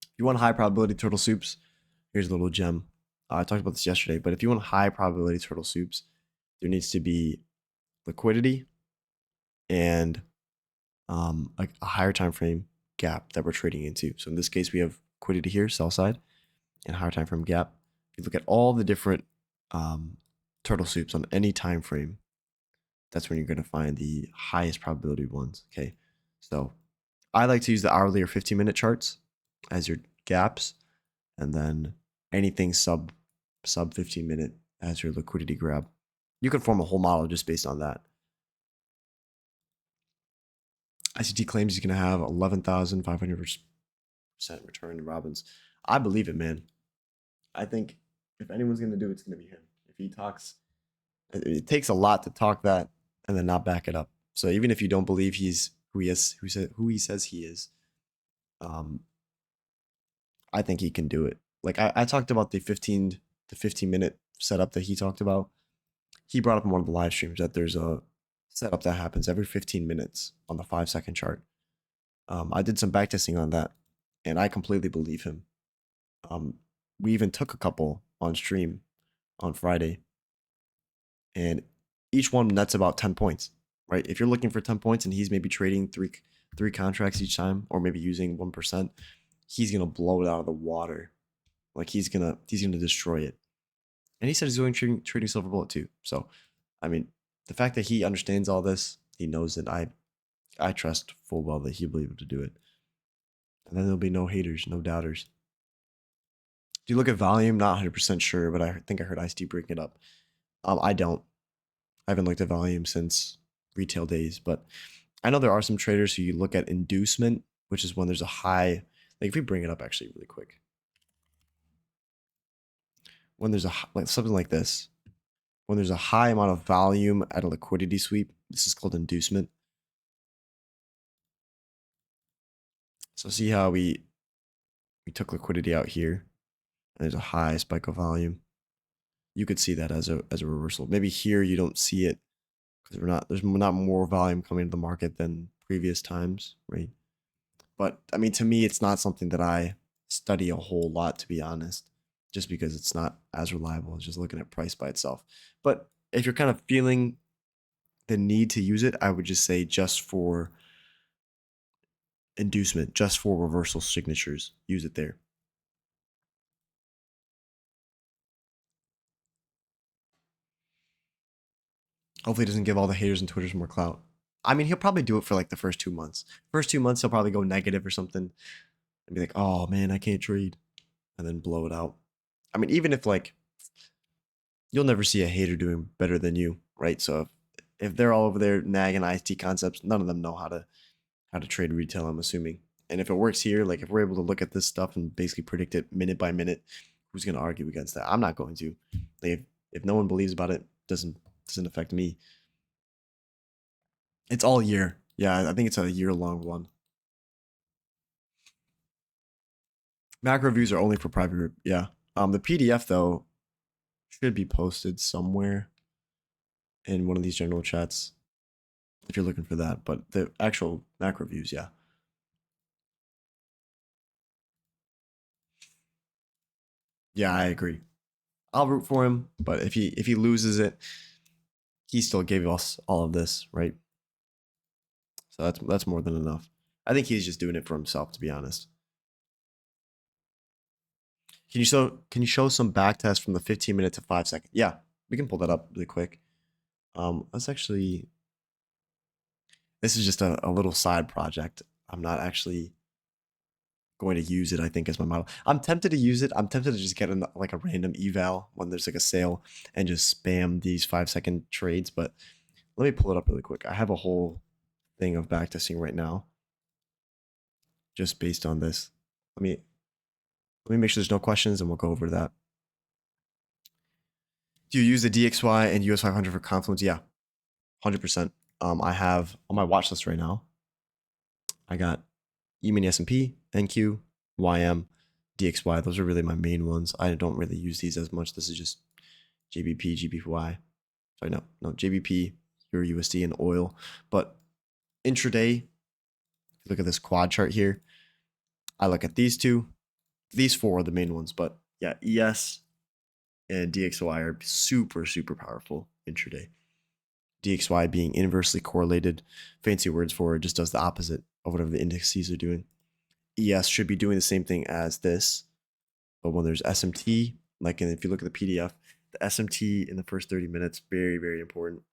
If you want high probability turtle soups, here's a little gem. I talked about this yesterday, but if you want high probability turtle soups, there needs to be liquidity and like a higher time frame gap that we're trading into. So in this case, we have liquidity here, sell side, and higher time frame gap. If you look at all the different turtle soups on any time frame, that's when you're going to find the highest probability ones. Okay, so I like to use the hourly or 15-minute charts as your gaps, and then anything sub 15-minute as your liquidity grab. You can form a whole model just based on that. ICT claims he's going to have 11,500% return to Robbins. I believe it, man. I think if anyone's going to do it, it's going to be him. If he talks, it takes a lot to talk that and then not back it up. So even if you don't believe he's who he says he is, I think he can do it. Like I talked about the 15 to 15-minute setup that he talked about. He brought up in one of the live streams that there's a setup that happens every 15 minutes on the 5-second chart. I did some backtesting on that, and I completely believe him. We even took a couple on stream on Friday, and each one nets about 10 points, right? If you're looking for 10 points and he's maybe trading three contracts each time, or maybe using 1%, he's gonna blow it out of the water. Like he's gonna destroy it. And he said he's going trading silver bullet too. So, I mean, the fact that he understands all this, he knows that I trust full well that he'll be able to do it. And then there'll be no haters, no doubters. Do you look at volume? Not 100% sure, but I think I heard ICT breaking it up. I don't. I haven't looked at volume since retail days, but I know there are some traders who you look at inducement, which is when there's a high. Like if we bring it up actually really quick, when there's like something like this, when there's a high amount of volume at a liquidity sweep, this is called inducement. So see how we took liquidity out here, and there's a high spike of volume. You could see that as a reversal. Maybe here you don't see it because there's not more volume coming into the market than previous times, right? But I mean, to me, it's not something that I study a whole lot, to be honest, just because it's not as reliable as just looking at price by itself. But if you're kind of feeling the need to use it, I would just say just for inducement, just for reversal signatures, use it there. Hopefully, it doesn't give all the haters and Twitters more clout. I mean, he'll probably do it for like the first 2 months. First 2 months, he'll probably go negative or something and be like, oh man, I can't trade, and then blow it out. I mean, even if like you'll never see a hater doing better than you, right? So if they're all over there nagging ICT concepts, none of them know how to trade retail, I'm assuming. And if it works here, like if we're able to look at this stuff and basically predict it minute by minute, who's going to argue against that? I'm not going to. Like if no one believes about it, doesn't affect me. It's all year. Yeah, I think it's a year-long one. Macro views are only for private group. Yeah. The PDF though should be posted somewhere in one of these general chats if you're looking for that. But the actual macro views, yeah. Yeah, I agree. I'll root for him, but if he loses it, he still gave us all of this, right? So that's more than enough. I think he's just doing it for himself, to be honest. Can you show some back test from the 15-minute to 5-second? Yeah, we can pull that up really quick. Let's actually. This is just a little side project. I'm not actually going to use it, I think, as my model. I'm tempted to use it. I'm tempted to just get like a random eval when there's like a sale and just spam these 5-second trades. But let me pull it up really quick. I have a whole thing of backtesting right now, just based on this. Let me make sure there's no questions, and we'll go over that. Do you use the DXY and US 500 for confluence? Yeah, 100%. I have on my watch list right now. I got E-mini S&P, NQ, YM, DXY. Those are really my main ones. I don't really use these as much. This is just JBP, GBPY. Sorry, no, JBP, Euro USD, and oil. But intraday, if you look at this quad chart here, I look at these two. These four are the main ones. But yeah, ES and DXY are super, super powerful intraday. DXY being inversely correlated, fancy words for it, just does the opposite of whatever the indices are doing. ES should be doing the same thing as this, but when there's SMT, like if you look at the PDF, the SMT in the first 30 minutes, very, very important.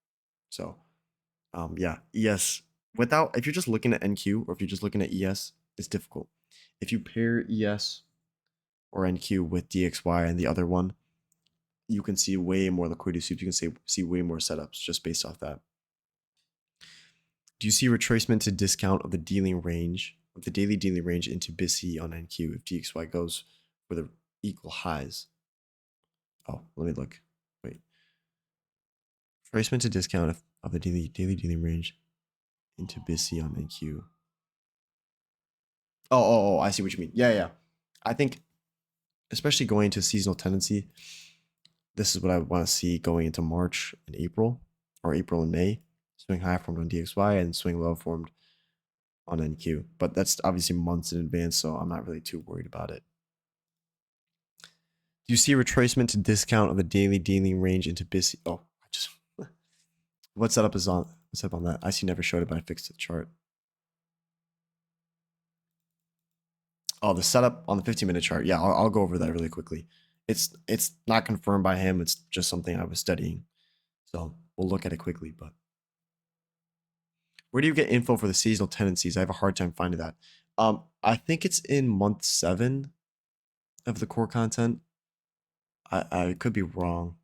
So, yeah, ES if you're just looking at NQ or if you're just looking at ES, it's difficult. If you pair ES or NQ with DXY and the other one, you can see way more liquidity sweeps. You can see way more setups just based off that. Do you see retracement to discount of the dealing range, of the daily dealing range into BISI on NQ if DXY goes for the equal highs? Oh, let me look. Wait. Retracement to discount of the daily dealing range into BISI on NQ. Oh, I see what you mean. Yeah. I think, especially going into seasonal tendency, this is what I want to see going into March and April, or April and May. Swing high formed on DXY and swing low formed on NQ. But that's obviously months in advance, so I'm not really too worried about it. Do you see retracement to discount of the daily dealing range into busy? Oh, I just what setup is on? What's up on that? I see never showed it, but I fixed the chart. Oh, the setup on the 15-minute chart. Yeah, I'll go over that really quickly. It's not confirmed by him. It's just something I was studying. So we'll look at it quickly. But where do you get info for the seasonal tendencies? I have a hard time finding that. I think it's in month 7 of the core content. I could be wrong.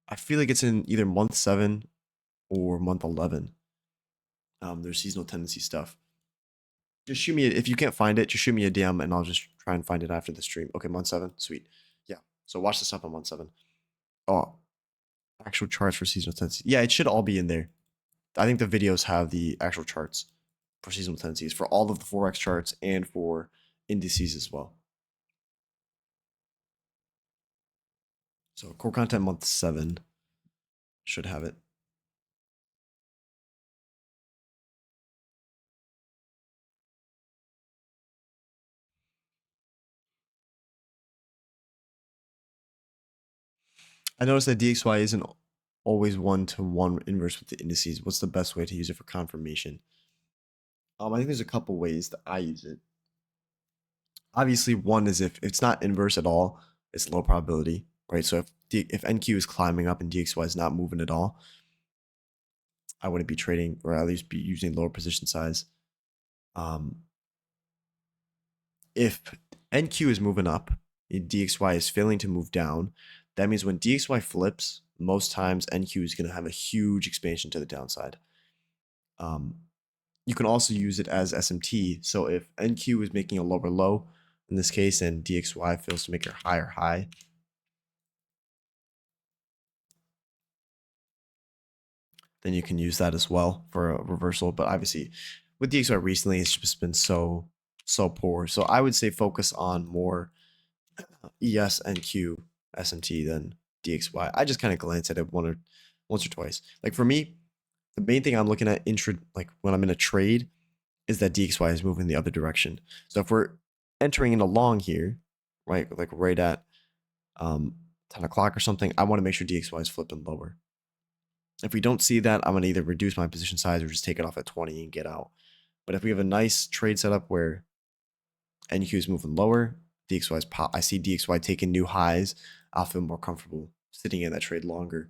I feel like it's in either month 7 or month 11. There's seasonal tendency stuff. Just shoot me if you can't find it. Just shoot me a DM and I'll just try and find it after the stream. Okay, month 7, sweet. Yeah. So watch the stuff on month 7. Oh, actual charts for seasonal tendencies. Yeah, it should all be in there. I think the videos have the actual charts for seasonal tendencies for all of the forex charts and for indices as well. So core content month 7 should have it. I noticed that DXY isn't always one-to-one inverse with the indices. What's the best way to use it for confirmation? I think there's a couple ways that I use it. Obviously, one is if it's not inverse at all, it's low probability, right? So if NQ is climbing up and DXY is not moving at all, I wouldn't be trading, or at least be using lower position size. If NQ is moving up and DXY is failing to move down, that means when DXY flips, most times NQ is going to have a huge expansion to the downside. You can also use it as SMT. So if NQ is making a lower low in this case and DXY fails to make a higher high, then you can use that as well for a reversal. But obviously with DXY recently, it's just been so poor. So I would say focus on more ES and Q SMT than DXY. I just kind of glance at it once or twice. Like for me, the main thing I'm looking at like when I'm in a trade is that DXY is moving the other direction. So if we're entering in a long here, right, like right at 10 o'clock or something, I want to make sure DXY is flipping lower. If we don't see that, I'm going to either reduce my position size or just take it off at 20 and get out. But if we have a nice trade setup where NQ is moving lower, DXY is I see DXY taking new highs, I'll feel more comfortable sitting in that trade longer.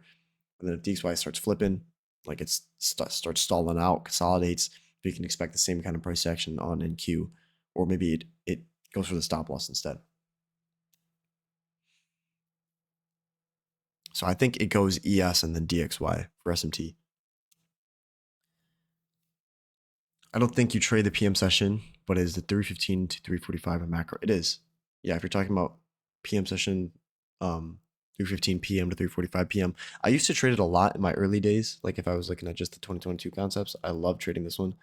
And then if DXY starts flipping, like it starts stalling out, consolidates, we can expect the same kind of price action on NQ, or maybe it goes for the stop loss instead. So I think it goes ES and then DXY for SMT. I don't think you trade the PM session, but is the 315 to 345 a macro? It is. Yeah, if you're talking about PM session, 3:15 p.m. to 3:45 p.m. I used to trade it a lot in my early days. Like if I was looking at just the 2022 concepts, I love trading this one.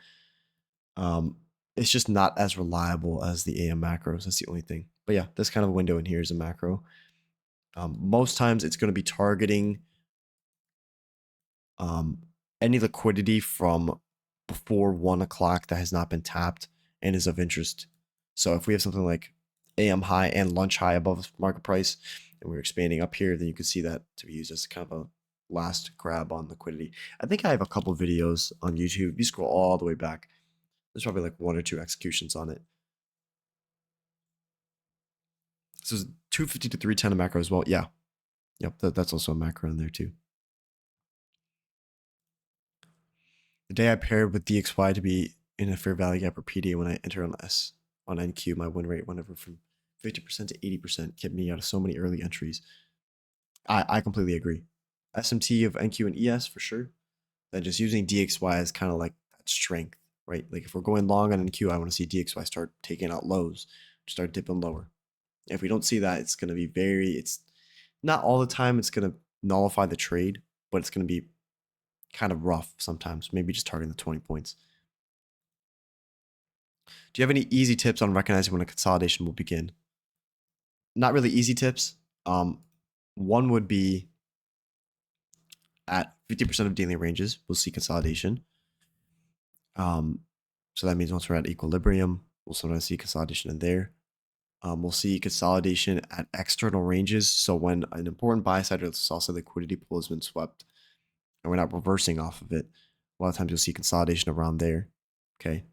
It's just not as reliable as the AM macros. That's the only thing. But yeah, this kind of window in here is a macro. Most times it's going to be targeting any liquidity from before 1 o'clock that has not been tapped and is of interest. So if we have something like AM high and lunch high above market price, and we're expanding up here, then you can see that to be used as kind of a last grab on liquidity. I think I have a couple videos on YouTube. If you scroll all the way back, there's probably like 1 or 2 executions on it. So 250 to 310 a macro as well. Yeah. Yep, that's also a macro in there too. The day I paired with DXY to be in a fair value gap or PDA when I enter on NQ, my win rate went over from 50% to 80%, kept me out of so many early entries. I completely agree. SMT of NQ and ES for sure. Then just using DXY as kind of like that strength, right? Like if we're going long on NQ, I want to see DXY start taking out lows, start dipping lower. If we don't see that, it's going to be it's not all the time it's going to nullify the trade, but it's going to be kind of rough sometimes, maybe just targeting the 20 points. Do you have any easy tips on recognizing when a consolidation will begin? Not really easy tips. One would be at 50% of daily ranges, we'll see consolidation. So that means once we're at equilibrium, we'll sometimes see consolidation in there. We'll see consolidation at external ranges. So when an important buy side or sell side liquidity pool has been swept and we're not reversing off of it, a lot of times you'll see consolidation around there. Okay.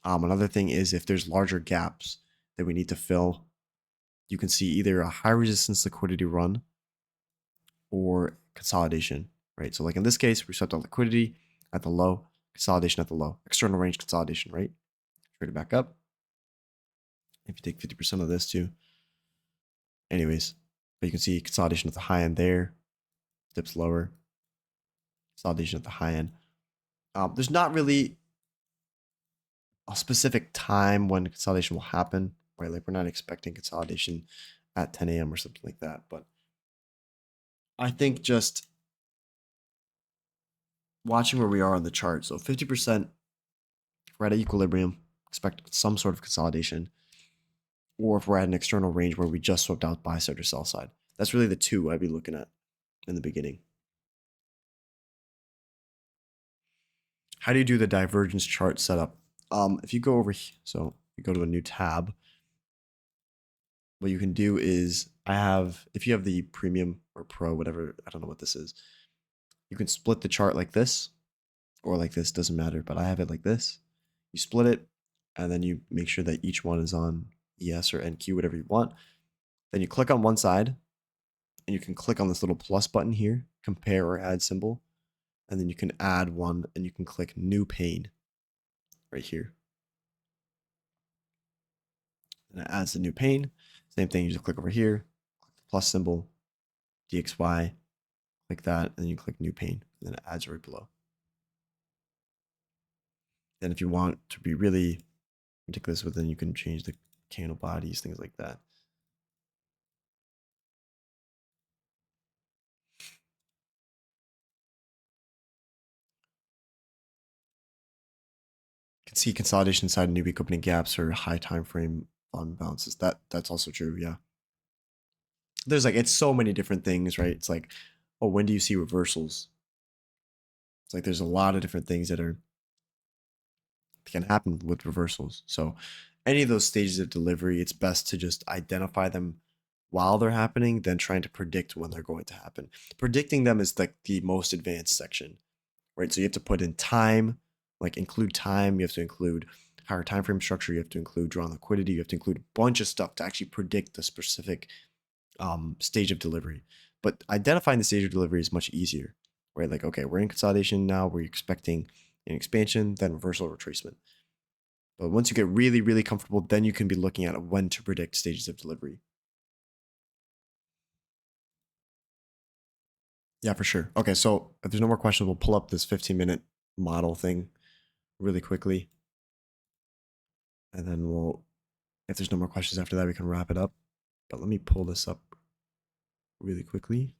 Another thing is if there's larger gaps that we need to fill, you can see either a high resistance liquidity run or consolidation, right? So like in this case, we swept out liquidity at the low, consolidation at the low, external range consolidation, right? Trade it back up. If you take 50% of this too. Anyways, but you can see consolidation at the high end there, dips lower, consolidation at the high end. There's not really a specific time when consolidation will happen, right? Like we're not expecting consolidation at 10 a.m. or something like that. But I think just watching where we are on the chart. So 50% right at equilibrium, expect some sort of consolidation. Or if we're at an external range where we just swept out buy side or sell side. That's really the two I'd be looking at in the beginning. How do you do the divergence chart setup? If you go over here, so you go to a new tab, what you can do is if you have the premium or pro, whatever, I don't know what this is, you can split the chart like this or like this, doesn't matter, but I have it like this. You split it and then you make sure that each one is on ES or NQ, whatever you want. Then you click on one side and you can click on this little plus button here, compare or add symbol. And then you can add one and you can click new pane right here. And it adds the new pane. Same thing, you just click over here, click the plus symbol, DXY, click that, and then you click new pane, and then it adds right below. Then if you want to be really ridiculous with it, you can change the candle bodies, things like that. You can see consolidation inside new week opening gaps or high time frame on bounces. That's also true, yeah. There's like, it's so many different things, right? It's like, oh, when do you see reversals? It's like there's a lot of different things that can happen with reversals. So any of those stages of delivery, it's best to just identify them while they're happening than trying to predict when they're going to happen. Predicting them is like the most advanced section, right? So you have to put in time, like include time, you have to include higher time frame structure, you have to include drawn liquidity, you have to include a bunch of stuff to actually predict the specific stage of delivery. But identifying the stage of delivery is much easier, right? Like, okay, we're in consolidation now, we're expecting an expansion, then reversal, retracement. But once you get really, really comfortable, then you can be looking at when to predict stages of delivery. Yeah, for sure. Okay, so if there's no more questions, we'll pull up this 15-minute model thing really quickly. And then if there's no more questions after that, we can wrap it up. But let me pull this up really quickly.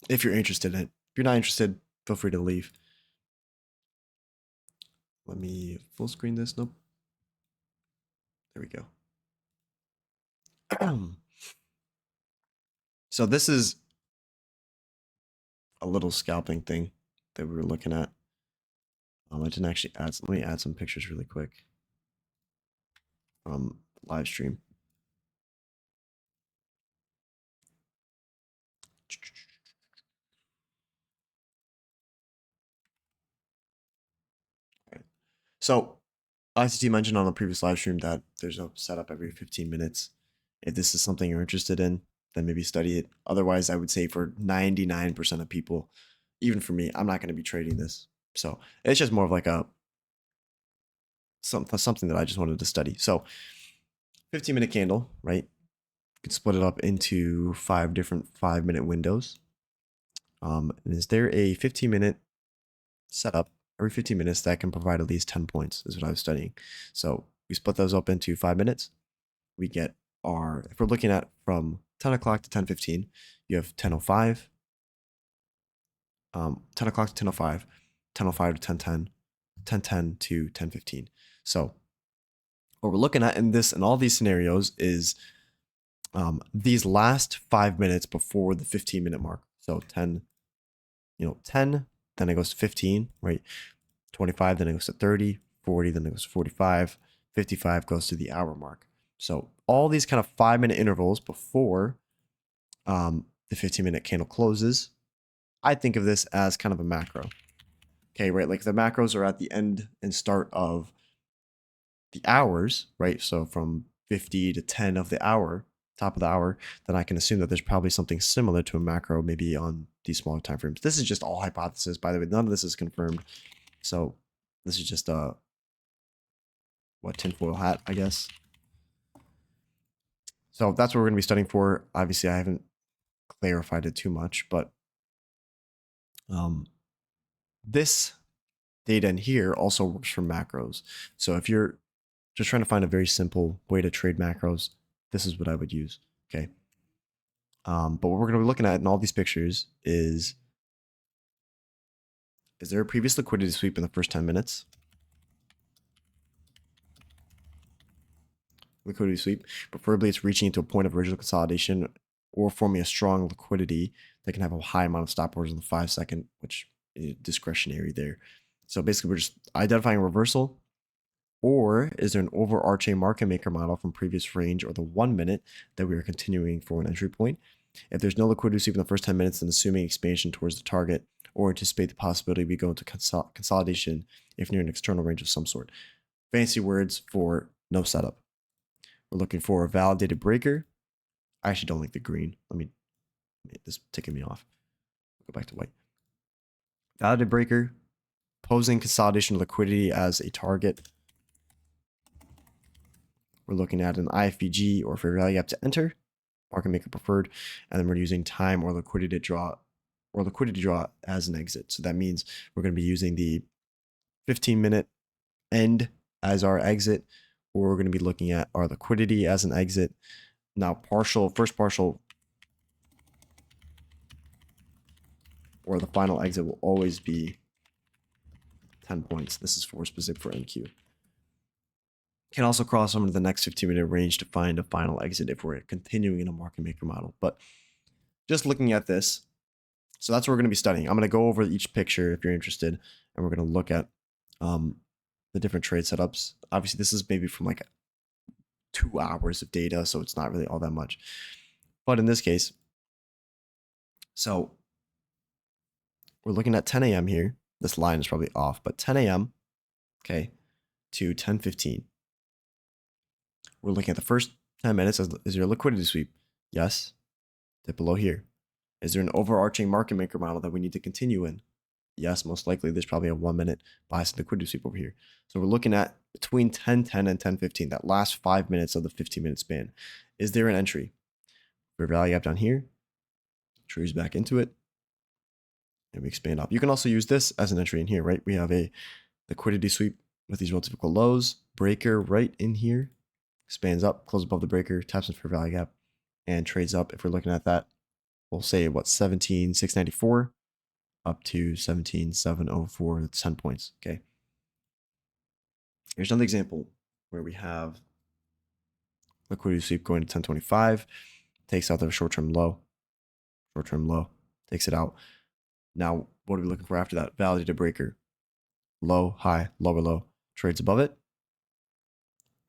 If you're interested in it. If you're not interested, feel free to leave. Let me full screen this. Nope. There we go. So this is a little scalping thing that we were looking at. I didn't actually add. Let me add some pictures really quick from live stream. Okay. So ICT mentioned on the previous live stream that there's a setup every 15 minutes. If this is something you're interested in, then maybe study it. Otherwise, I would say for 99% of people, even for me, I'm not going to be trading this. So it's just more of like something that I just wanted to study. So 15-minute candle, right? You can split it up into 5 different 5-minute windows. And is there a 15-minute setup every 15 minutes that can provide at least 10 points is what I was studying. So we split those up into 5 minutes. We get if we're looking at from 10 o'clock to 10:15, you have 10:05, 10 o'clock to 10:05, 10:05 to 10:10, 10:10 to 10:15. So what we're looking at in all these scenarios is these last 5 minutes before the 15-minute mark. So 10, 10, then it goes to 15, right? 25, then it goes to 30, 40, then it goes to 45, 55 goes to the hour mark. So all these kind of 5-minute intervals before the 15-minute candle closes, I think of this as kind of a macro. Okay, right? Like the macros are at the end and start of the hours, right? So from 50 to 10 of the hour, top of the hour, then I can assume that there's probably something similar to a macro maybe on these smaller time frames. This is just all hypothesis, by the way. None of this is confirmed. So this is just a tinfoil hat, I guess. So that's what we're going to be studying for. Obviously, I haven't clarified it too much, but this data in here also works for macros. So if you're just trying to find a very simple way to trade macros, this is what I would use. Okay. But what we're going to be looking at in all these pictures is there a previous liquidity sweep in the first 10 minutes? Liquidity sweep. Preferably it's reaching into a point of original consolidation or forming a strong liquidity that can have a high amount of stop orders in the 5-second, which is discretionary there. So basically we're just identifying a reversal, or is there an overarching market maker model from previous range or the 1 minute that we are continuing for an entry point? If there's no liquidity sweep in the first 10 minutes, then assuming expansion towards the target or anticipate the possibility we go into consolidation if near an external range of some sort. Fancy words for no setup. We're looking for a validated breaker. I actually don't like the green. This is ticking me off. Go back to white. Validated breaker, posing consolidation liquidity as a target. We're looking at an IFVG or fair value gap to enter, market maker preferred, and then we're using time or liquidity draw as an exit. So that means we're going to be using the 15-minute end as our exit, or we're going to be looking at our liquidity as an exit. Now, first partial, or the final exit will always be 10 points. This is specific for NQ. Can also cross over to the next 15-minute range to find a final exit if we're continuing in a market maker model. But just looking at this, so that's what we're going to be studying. I'm going to go over each picture if you're interested, and we're going to look at the different trade setups. Obviously, this is maybe from like 2 hours of data, so it's not really all that much. But in this case, so we're looking at 10 a.m. here. This line is probably off, but 10 a.m., okay, to 10:15. We're looking at the first 10 minutes. Is there a liquidity sweep? Yes. Dip below here. Is there an overarching market maker model that we need to continue in? Yes, most likely there's probably a 1-minute bias liquidity sweep over here. So we're looking at between 10:10 and 10:15, that last 5 minutes of the 15-minute span. Is there an entry? Fair value gap down here. Trees back into it. And we expand up. You can also use this as an entry in here, right? We have a liquidity sweep with these relative equal lows. Breaker right in here. Expands up, closes above the breaker, taps in fair value gap, and trades up. If we're looking at that, we'll say what, 17,694 up to 17,704. That's 10 points. Okay. Here's another example where we have liquidity sweep going to 1025, takes out the short-term low, takes it out. Now, what are we looking for after that? Validated breaker. Low, high, lower, low. Trades above it.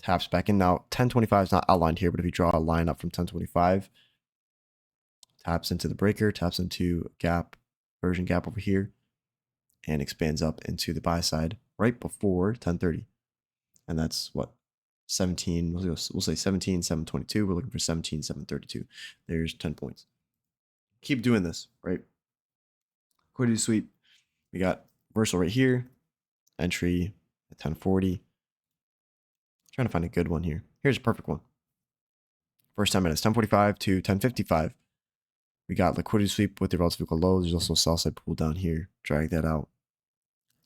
Taps back in. Now, 1025 is not outlined here, but if you draw a line up from 1025, taps into the breaker, taps into gap, version gap over here, and expands up into the buy side right before 1030. And that's what? 17, we'll say 17,722. We're looking for 17,732. There's 10 points. Keep doing this, right? Liquidity sweep. We got reversal right here. Entry at 1040. Trying to find a good one here. Here's a perfect one. First 10 minutes, 1045 to 1055. We got liquidity sweep with the relative equal low. There's also a sell side pull down here. Drag that out.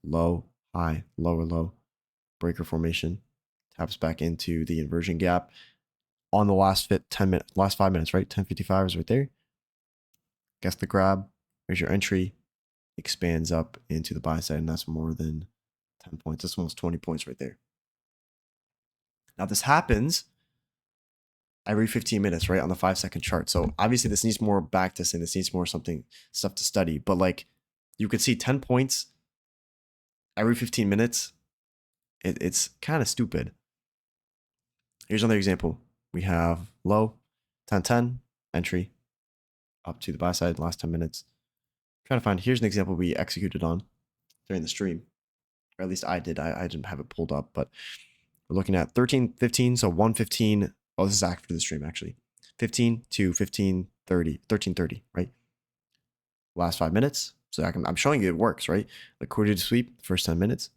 Low, high, lower, low. Breaker formation. Taps back into the inversion gap on the last 5 minutes, right? 1055 is right there. Guess the grab. Here's your entry. Expands up into the buy side, and that's more than 10 points. That's almost 20 points right there. Now this happens every 15 minutes, right, on the 5-second chart. So obviously this needs more backtesting. This needs more stuff to study. But like you could see 10 points every 15 minutes. It's kind of stupid. Here's another example. We have low, 10-10, entry, up to the buy side, last 10 minutes. Trying to find, here's an example we executed on during the stream, or at least I did. I didn't have it pulled up, but we're looking at 13:15, so 1:15. Oh, this is after the stream, actually. 15 to 15:30, 13:30, right? Last 5 minutes. So I'm showing you it works, right? Liquidity sweep, first 10 minutes.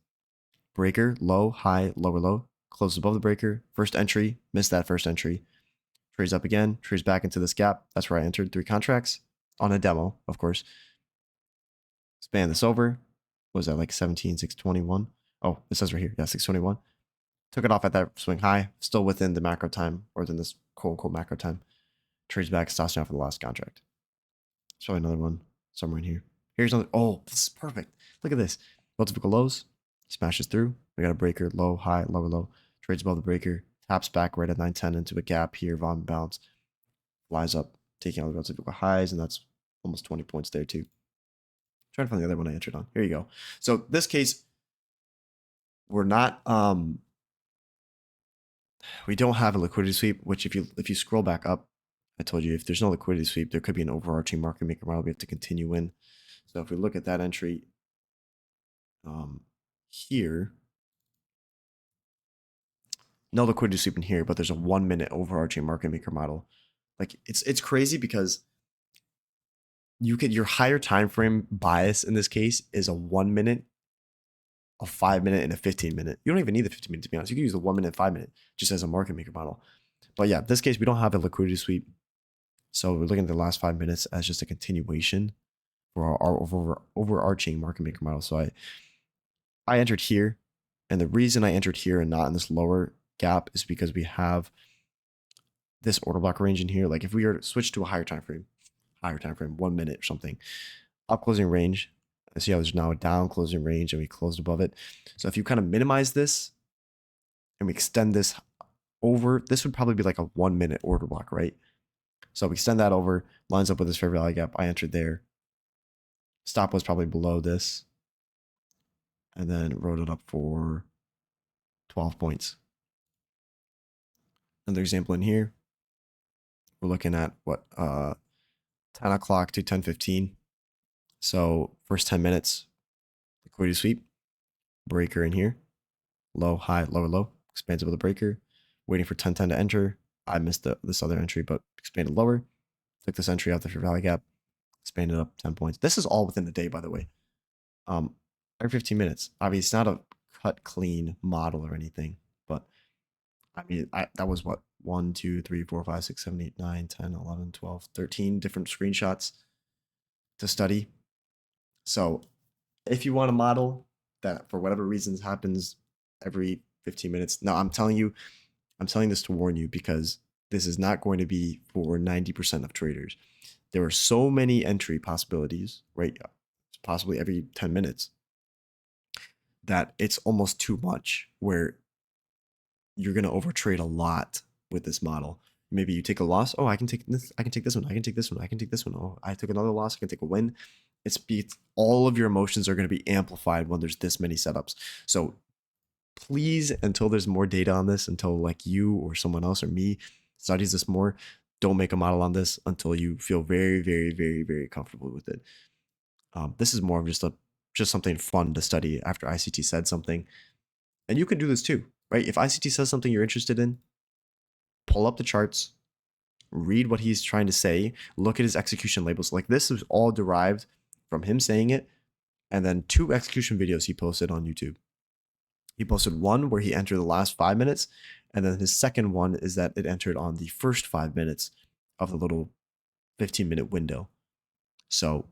Breaker, low, high, lower, low. Close above the breaker. First entry, missed that first entry. Trades up again, trades back into this gap. That's where I entered 3 contracts on a demo, of course. Span this over. What was that, like 17,621? Oh, it says right here. Yeah, 621. Took it off at that swing high, still within the macro time, or within this quote unquote macro time. Trades back, stops down for the last contract. Show another one somewhere in here. Here's another. Oh, this is perfect. Look at this. Multiple lows, smashes through. We got a breaker, low, high, lower, low. Trades above the breaker, taps back right at 910 into a gap here, volume bounce, flies up, taking out the relative highs, and that's almost 20 points there too. Trying to find the other one I entered on. Here you go. So this case, we're not we don't have a liquidity sweep, which if you scroll back up, I told you if there's no liquidity sweep, there could be an overarching market maker model we have to continue in. So if we look at that entry here, no liquidity sweep in here, but there's a 1 minute overarching market maker model. Like it's crazy because your higher time frame bias in this case is a 1 minute, a 5 minute, and a 15 minute. You don't even need the 15 minute to be honest. You can use the 1 minute, 5 minute just as a market maker model. But yeah, this case we don't have a liquidity sweep, so we're looking at the last 5 minutes as just a continuation for our overarching market maker model. So I entered here, and the reason I entered here and not in this lower gap is because we have this order block range in here. Like if we were to switch to a higher time frame, 1 minute or something, up closing range. I see how there's now a down closing range and we closed above it. So if you kind of minimize this and we extend this over, this would probably be like a 1 minute order block, right? So we extend that over, lines up with this fair value gap. I entered there. Stop was probably below this. And then wrote it up for 12 points. Another example in here. We're looking at what 10 o'clock to 10:15. So first 10 minutes, liquidity sweep, breaker in here, low, high, lower, low, expands above the breaker, waiting for 10:10 to enter. I missed this other entry, but expanded lower. Took this entry out the fair value gap, expanded up 10 points. This is all within the day, by the way. Every 15 minutes. Obviously, it's not a cut clean model or anything, but I mean, that was what 1, 2, 3, 4, 5, 6, 7, 8, 9, 10, 11, 12, 13 different screenshots to study. So if you want a model that for whatever reasons happens every 15 minutes, now I'm telling this to warn you because this is not going to be for 90% of traders. There are so many entry possibilities, right? Possibly every 10 minutes that it's almost too much where you're going to overtrade a lot with this model. Maybe you take a loss. Oh, I can take this. I can take this one. I can take this one. I can take this one. Oh, I took another loss. I can take a win. It's all of your emotions are going to be amplified when there's this many setups. So please, until there's more data on this, until like you or someone else or me studies this more, don't make a model on this until you feel very, very, very, very comfortable with it. This is more of just something fun to study after ICT said something. And you can do this too, right? If ICT says something you're interested in, pull up the charts, read what he's trying to say, look at his execution labels. Like this is all derived from him saying it, and then 2 execution videos he posted on YouTube. He posted one where he entered the last 5 minutes, and then his second one is that it entered on the first 5 minutes of the little 15-minute window. So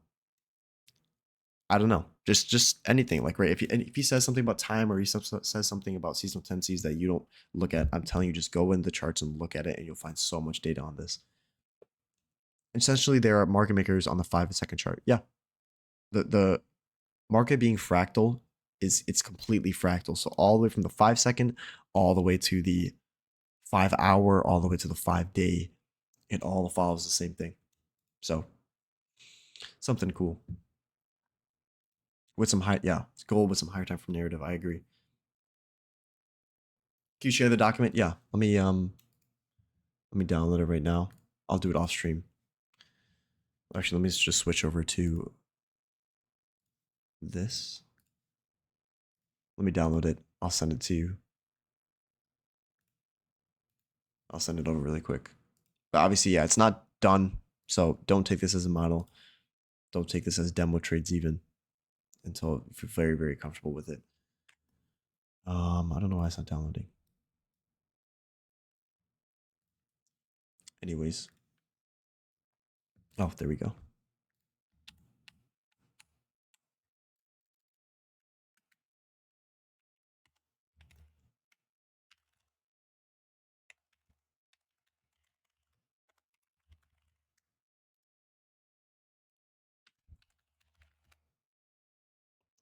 I don't know, just anything, like, right? If he says something about time or he says something about seasonal tendencies that you don't look at, I'm telling you, just go in the charts and look at it, and you'll find so much data on this. Essentially, there are market makers on the 5-second chart. Yeah, the market being fractal it's completely fractal. So all the way from the 5-second, all the way to the 5-hour, all the way to the 5-day, it all follows the same thing. So something cool with some high, yeah, it's gold with some higher time frame narrative. I agree. Can you share the document? Yeah. Let me download it right now. I'll do it off stream. Actually, let me just switch over to this. Let me download it. I'll send it to you. I'll send it over really quick. But obviously, yeah, it's not done. So don't take this as a model. Don't take this as demo trades even until you're very, very comfortable with it. I don't know why it's not downloading. Anyways. Oh, there we go.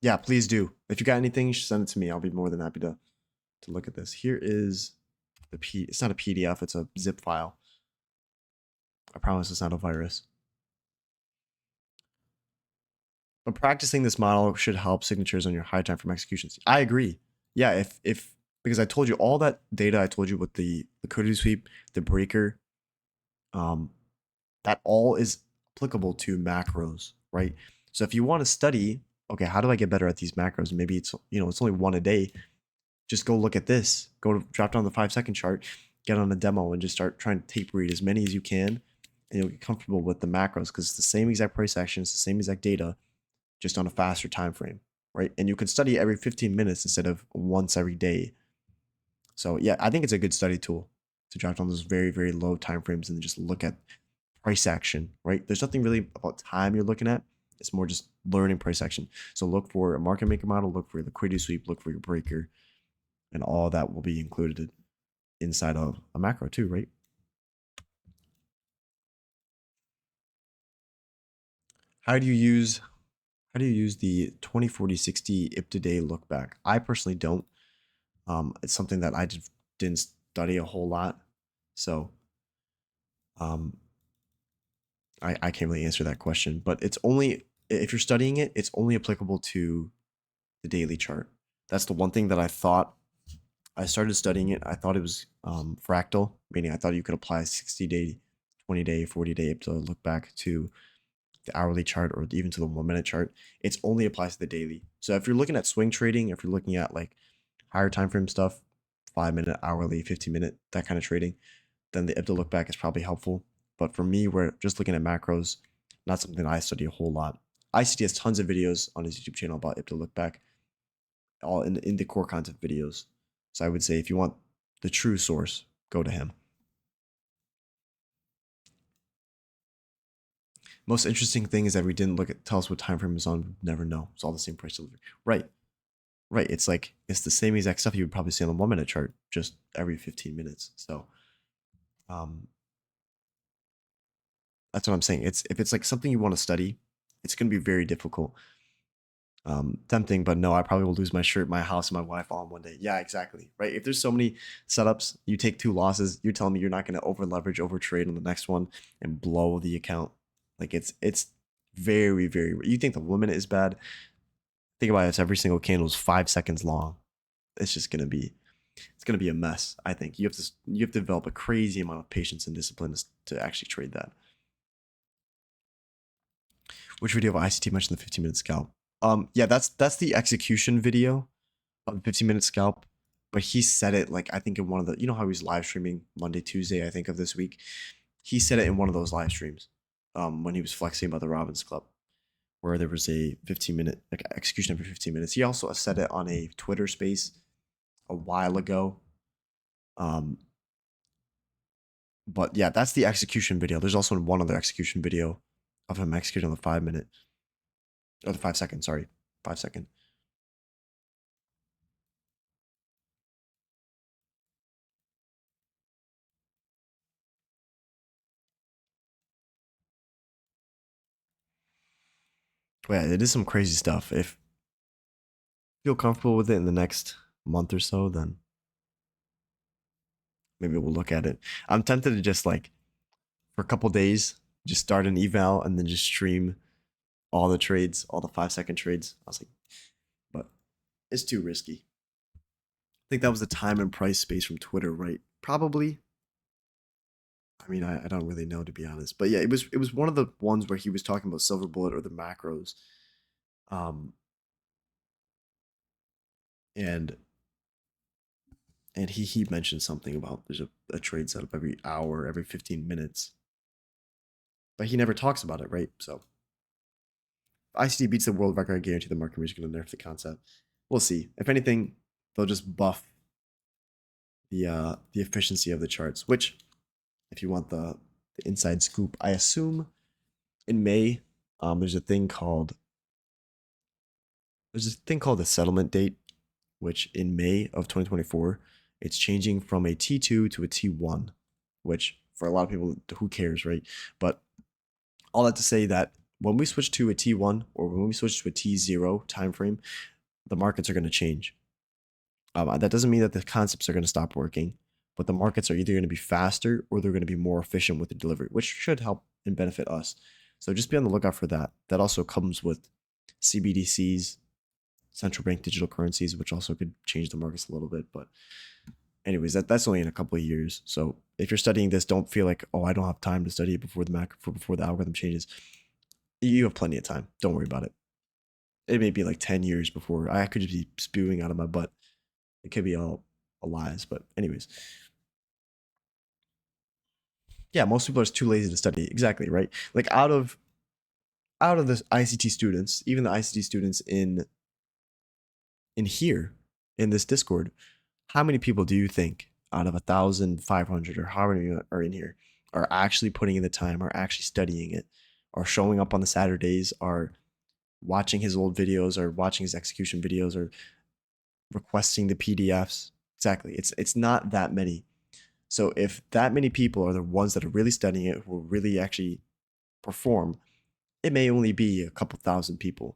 Yeah, please do. If you got anything, you should send it to me. I'll be more than happy to look at this. Here is the it's not a PDF, it's a zip file. I promise it's not a virus. But practicing this model should help signatures on your high time frame executions. I agree. Yeah, if because I told you all that data I told you with the liquidity sweep, the breaker, that all is applicable to macros, right? So if you want to study, okay, how do I get better at these macros? Maybe it's, it's only one a day. Just go look at this. Go to drop down the 5-second chart, get on a demo, and just start trying to tape read as many as you can, and you'll get comfortable with the macros because it's the same exact price action, it's the same exact data, just on a faster time frame, right? And you can study every 15 minutes instead of once every day. So yeah, I think it's a good study tool to drop down those very, very low time frames and just look at price action, right? There's nothing really about time you're looking at. It's more just learning price action. So look for a market maker model, look for your liquidity sweep, look for your breaker, and all that will be included inside of a macro too, right? How do you use the 20, 40, 60 IP to day look back? I personally don't. It's something that I just didn't study a whole lot. So I can't really answer that question, but it's only, if you're studying it, it's only applicable to the daily chart. That's the one thing that I thought. I started studying it. I thought it was fractal, meaning I thought you could apply 60-day, 20-day, 40-day to look back to the hourly chart or even to the 1-minute chart. It's only applies to the daily. So if you're looking at swing trading, if you're looking at like higher time frame stuff, 5-minute, hourly, 15-minute, that kind of trading, then the IP to look back is probably helpful. But for me, we're just looking at macros, not something I study a whole lot. ICT has tons of videos on his YouTube channel about IP to look back, all in the core content videos. So I would say if you want the true source, go to him. Most interesting thing is that we didn't tell us what time frame is on. We'd never know. It's all the same price delivery. Right. Right. It's like, it's the same exact stuff you would probably see on the 1-minute chart, just every 15 minutes. So that's what I'm saying. If it's like something you want to study, it's going to be very difficult. Tempting, but no, I probably will lose my shirt, my house, and my wife all in one day. Yeah, exactly. Right. If there's so many setups, you take 2 losses, you're telling me you're not going to over leverage, over trade on the next one and blow the account. Like it's very, very, you think the 1-minute is bad. Think about it. If every single candle is 5 seconds long, it's just going to be, it's going to be a mess. I think you have to develop a crazy amount of patience and discipline to actually trade that. Which video of ICT mentioned the 15-minute scalp? Yeah, that's the execution video of the 15-minute scalp. But he said it like, I think in one of the, you know how he's live streaming Monday, Tuesday, I think of this week. He said it in one of those live streams when he was flexing about the Robbins Club, where there was a 15-minute like execution every 15 minutes. He also said it on a Twitter space a while ago. But yeah, that's the execution video. There's also one other execution video of him executing on the 5-minute or the 5-second, sorry, 5-second. But yeah, it is some crazy stuff. If you feel comfortable with it in the next month or so, then maybe we'll look at it. I'm tempted to just like for a couple days, just start an eval and then just stream all the trades, all the 5-second trades. I was like, but it's too risky. think that was the time and price space from Twitter, right? Probably. I mean, I don't really know, to be honest, but yeah, it was one of the ones where he was talking about silver bullet or the macros, um, and he mentioned something about there's a trade setup every hour, every 15 minutes, but he never talks about it, right? So if ICT beats the world record, I guarantee the market is going to nerf the concept. We'll see. If anything, they'll just buff the efficiency of the charts. Which, if you want the inside scoop, I assume in May, there's a thing called the settlement date, which in May of 2024, it's changing from a T2 to a T1, which for a lot of people, who cares, right? But all that to say that when we switch to a T1 or when we switch to a T0 timeframe, the markets are going to change. That doesn't mean that the concepts are going to stop working, but the markets are either going to be faster or they're going to be more efficient with the delivery, which should help and benefit us. So just be on the lookout for that. That also comes with CBDCs, central bank digital currencies, which also could change the markets a little bit. But anyways, that's only in a couple of years. So if you're studying this, don't feel like, oh, I don't have time to study it before the algorithm changes. You have plenty of time. Don't worry about it. It may be like 10 years before I could just be spewing out of my butt. It could be all lies, but anyways, yeah, most people are just too lazy to study. Exactly, right? Like out of the ICT students, even the ICT students in here in this Discord, how many people do you think out of 1,500 or how many are in here are actually putting in the time, are actually studying it, are showing up on the Saturdays, are watching his old videos, or watching his execution videos, or requesting the PDFs? Exactly. It's not that many. So if that many people are the ones that are really studying it, who will really actually perform, it may only be a couple thousand people.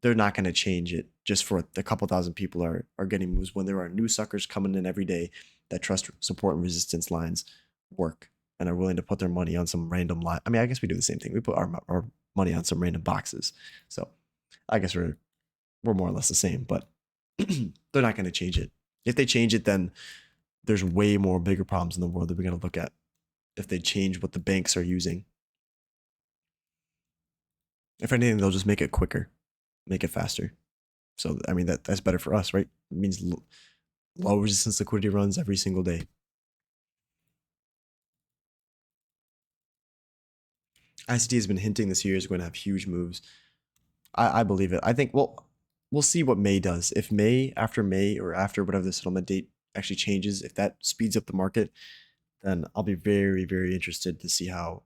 They're not going to change it just for a couple thousand people are getting moves when there are new suckers coming in every day that trust support and resistance lines work and are willing to put their money on some random line. I mean, I guess we do the same thing. We put our money on some random boxes. So I guess we're more or less the same, but they're not going to change it. If they change it, then there's way more bigger problems in the world that we're going to look at if they change what the banks are using. If anything, they'll just make it quicker, make it faster. So, I mean, that's better for us, right? It means low resistance liquidity runs every single day. ICT has been hinting this year is going to have huge moves. I believe it. I think, well, we'll see what May does. If after May or after whatever the settlement date actually changes, if that speeds up the market, then I'll be very, very interested to see how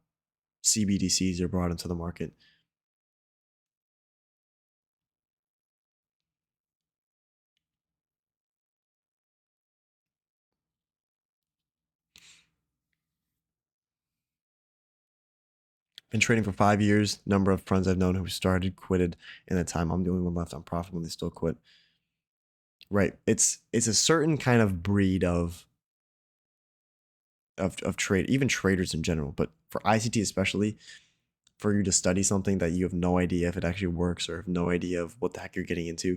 CBDCs are brought into the market. Been trading for 5 years. Number of friends I've known who started, quitted in that time. I'm the only one left on profit when they still quit. Right. It's a certain kind of breed of trade, even traders in general, but for ICT especially, for you to study something that you have no idea if it actually works or have no idea of what the heck you're getting into,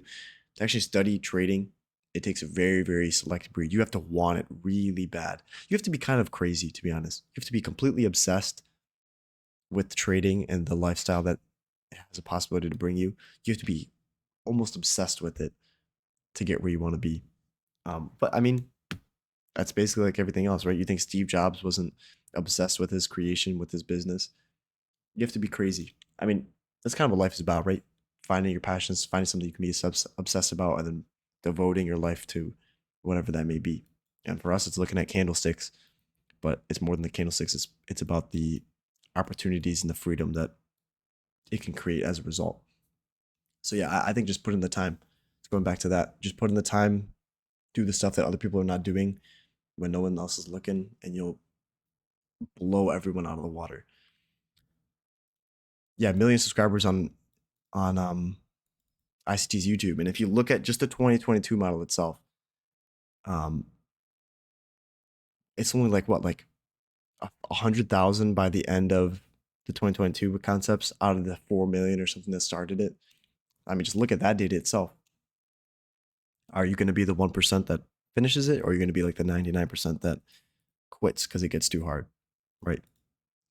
to actually study trading, it takes a very, very select breed. You have to want it really bad. You have to be kind of crazy, to be honest. You have to be completely obsessed with trading and the lifestyle that has a possibility to bring you. You have to be almost obsessed with it to get where you want to be. But I mean, that's basically like everything else, right? You think Steve Jobs wasn't obsessed with his creation, with his business? You have to be crazy. I mean, that's kind of what life is about, right? Finding your passions, finding something you can be obsessed about, and then devoting your life to whatever that may be. And for us, it's looking at candlesticks, but it's more than the candlesticks. It's about the opportunities and the freedom that it can create as a result. So yeah, I think just put in the time. Going back to that, just put in the time, do the stuff that other people are not doing when no one else is looking, and you'll blow everyone out of the water. Yeah, million subscribers on ICT's YouTube, and if you look at just the 2022 model itself, um, it's only like what, like 100,000 by the end of the 2022 concepts out of the 4 million or something that started it. I mean, just look at that data itself. Are you going to be the 1% that finishes it, or you're going to be like the 99% that quits because it gets too hard, right?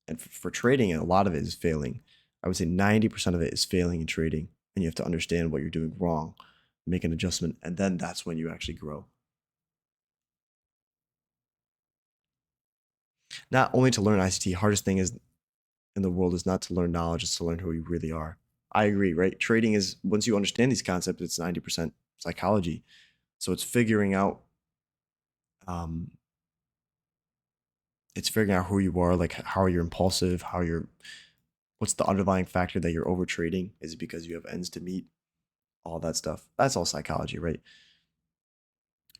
And for trading, a lot of it is failing. I would say 90% of it is failing in trading, and you have to understand what you're doing wrong, make an adjustment, and then that's when you actually grow. Not only to learn ICT, hardest thing is in the world is not to learn knowledge, it's to learn who you really are. I agree, right? Trading is, once you understand these concepts, it's 90% psychology. So um, it's figuring out who you are, like how you're impulsive, what's the underlying factor that you're over trading? Is it because you have ends to meet? All that stuff. That's all psychology, right?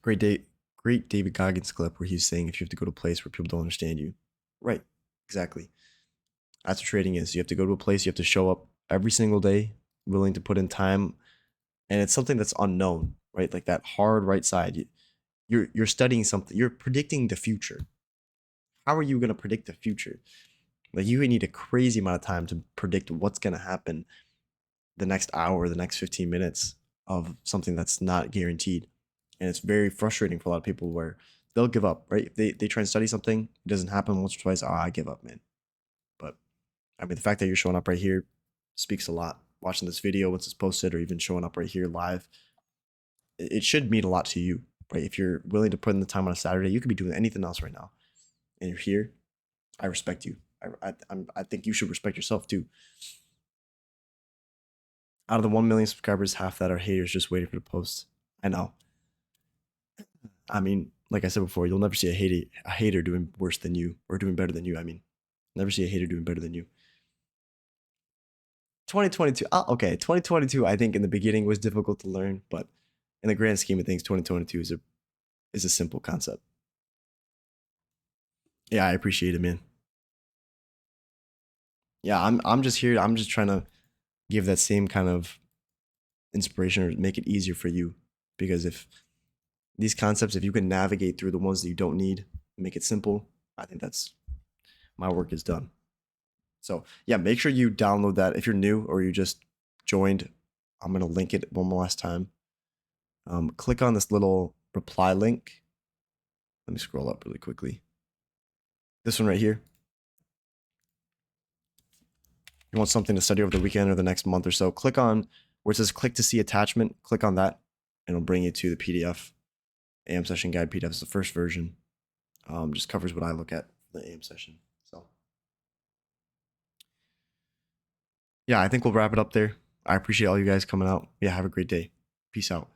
Great day, great David Goggins clip where he's saying if you have to go to a place where people don't understand you. Right. Exactly. That's what trading is. You have to go to a place, you have to show up every single day, willing to put in time, and it's something that's unknown, right? Like that hard right side. You're studying something. You're predicting the future. How are you going to predict the future? Like you need a crazy amount of time to predict what's going to happen the next hour, the next 15 minutes of something that's not guaranteed. And it's very frustrating for a lot of people where they'll give up, right? If they try and study something, it doesn't happen once or twice. I give up, man. But I mean, the fact that you're showing up right here speaks a lot. Watching this video once it's posted, or even showing up right here live, it should mean a lot to you, right? If you're willing to put in the time on a Saturday, you could be doing anything else right now, and you're here. I respect you. I think you should respect yourself too. Out of the 1 million subscribers, half that are haters just waiting for the post. I know. I mean, like I said before, you'll never see a hater doing worse than you or doing better than you. I mean, never see a hater doing better than you. 2022. Okay, 2022. I think in the beginning was difficult to learn, but in the grand scheme of things, 2022 is a simple concept. Yeah, I appreciate it, man. Yeah, I'm just here. I'm just trying to give that same kind of inspiration or make it easier for you, because if these concepts, if you can navigate through the ones that you don't need, make it simple, I think that's my work is done. So yeah, make sure you download that if you're new or you just joined. I'm gonna link it one more last time. Click on this little reply link. Let me scroll up really quickly. This one right here. You want something to study over the weekend or the next month or so, click on where it says click to see attachment. Click on that and it'll bring you to the PDF. AM session guide PDF is the first version. Just covers what I look at for the AM session. So yeah, I think we'll wrap it up there. I appreciate all you guys coming out. Yeah, have a great day. Peace out.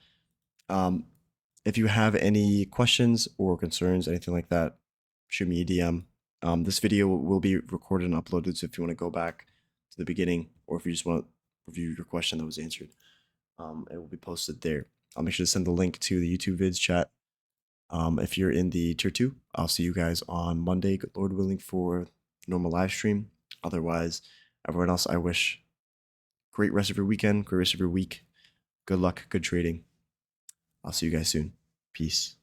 If you have any questions or concerns, anything like that, shoot me a DM. This video will be recorded and uploaded, so if you want to go back to the beginning, or if you just want to review your question that was answered, it will be posted there. I'll make sure to send the link to the YouTube vids chat. If you're in the tier 2, I'll see you guys on Monday, Lord willing, for normal live stream. Otherwise, everyone else, I wish great rest of your weekend, great rest of your week. Good luck, good trading. I'll see you guys soon. Peace.